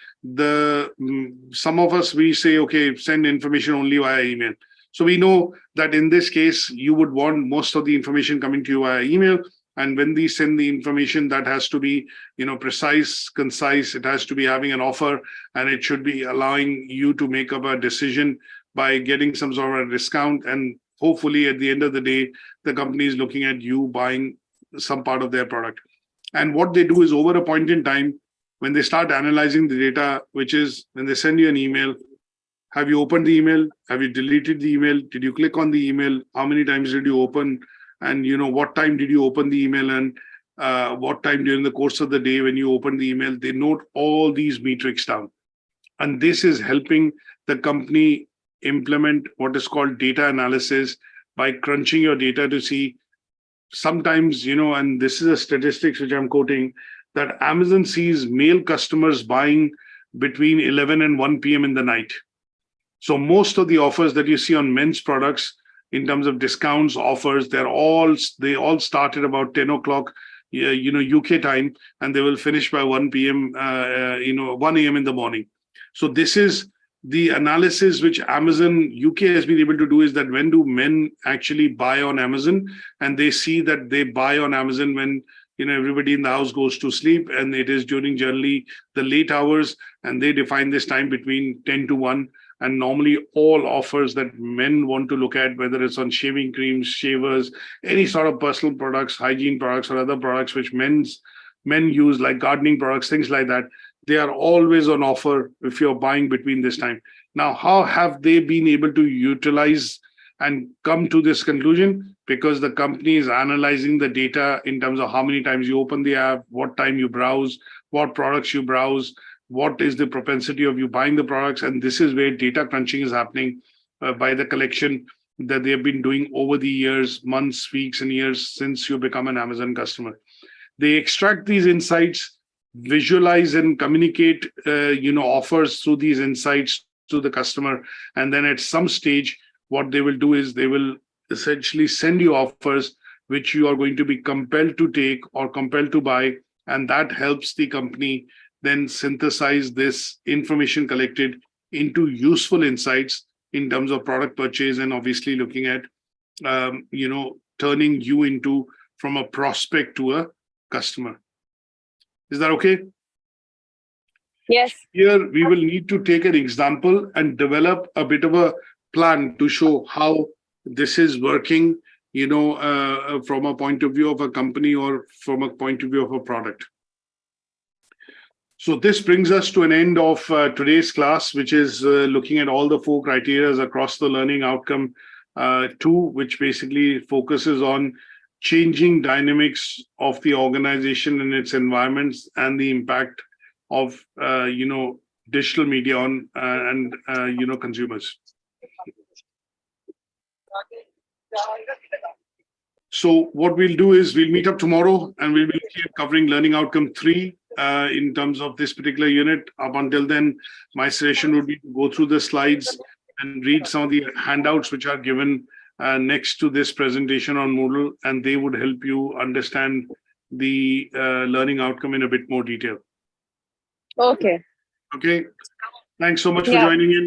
some of us, we say, okay, send information only via email. So we know that in this case, you would want most of the information coming to you via email. And when we send the information, that has to be, precise, concise. It has to be having an offer, and it should be allowing you to make up a decision by getting some sort of a discount. And hopefully at the end of the day, the company is looking at you buying some part of their product. And what they do is, over a point in time, when they start analyzing the data, which is when they send you an email, have you opened the email? Have you deleted the email? Did you click on the email? How many times did you open? And what time did you open the email, and what time during the course of the day when you open the email? They note all these metrics down. And this is helping the company implement what is called data analysis by crunching your data to see sometimes, and this is a statistics which I'm quoting, that Amazon sees male customers buying between 11 and 1 p.m. in the night. So most of the offers that you see on men's products in terms of discounts, offers, they all start at about 10 o'clock, UK time, and they will finish by 1 p.m., 1 a.m. in the morning. So this is the analysis which Amazon UK has been able to do, is that when do men actually buy on Amazon? And they see that they buy on Amazon when everybody in the house goes to sleep, and it is during generally the late hours, and they define this time between 10 to 1. And normally all offers that men want to look at, whether it's on shaving creams, shavers, any sort of personal products, hygiene products, or other products which men use, like gardening products, things like that, they are always on offer if you're buying between this time. Now, how have they been able to utilize and come to this conclusion? Because the company is analyzing the data in terms of how many times you open the app, what time you browse, what products you browse, what is the propensity of you buying the products. And this is where data crunching is happening by the collection that they have been doing over the years, months, weeks, and years since you become an Amazon customer. They extract these insights visualize and communicate, offers through these insights to the customer. And then at some stage, what they will do is they will essentially send you offers which you are going to be compelled to take or compelled to buy. And that helps the company then synthesize this information collected into useful insights in terms of product purchase, and obviously looking at, turning you into from a prospect to a customer. Is that okay? Yes. Here, we will need to take an example and develop a bit of a plan to show how this is working, from a point of view of a company or from a point of view of a product. So this brings us to an end of today's class, which is looking at all the 4 criteria across the learning outcome 2, which basically focuses on changing dynamics of the organization and its environments and the impact of, digital media on and consumers. So what we'll do is we'll meet up tomorrow and we'll be covering learning outcome 3 in terms of this particular unit. Up until then, my suggestion would be to go through the slides and read some of the handouts which are given next to this presentation on Moodle, and they would help you understand the learning outcome in a bit more detail. Okay. Okay. Thanks so much for joining in.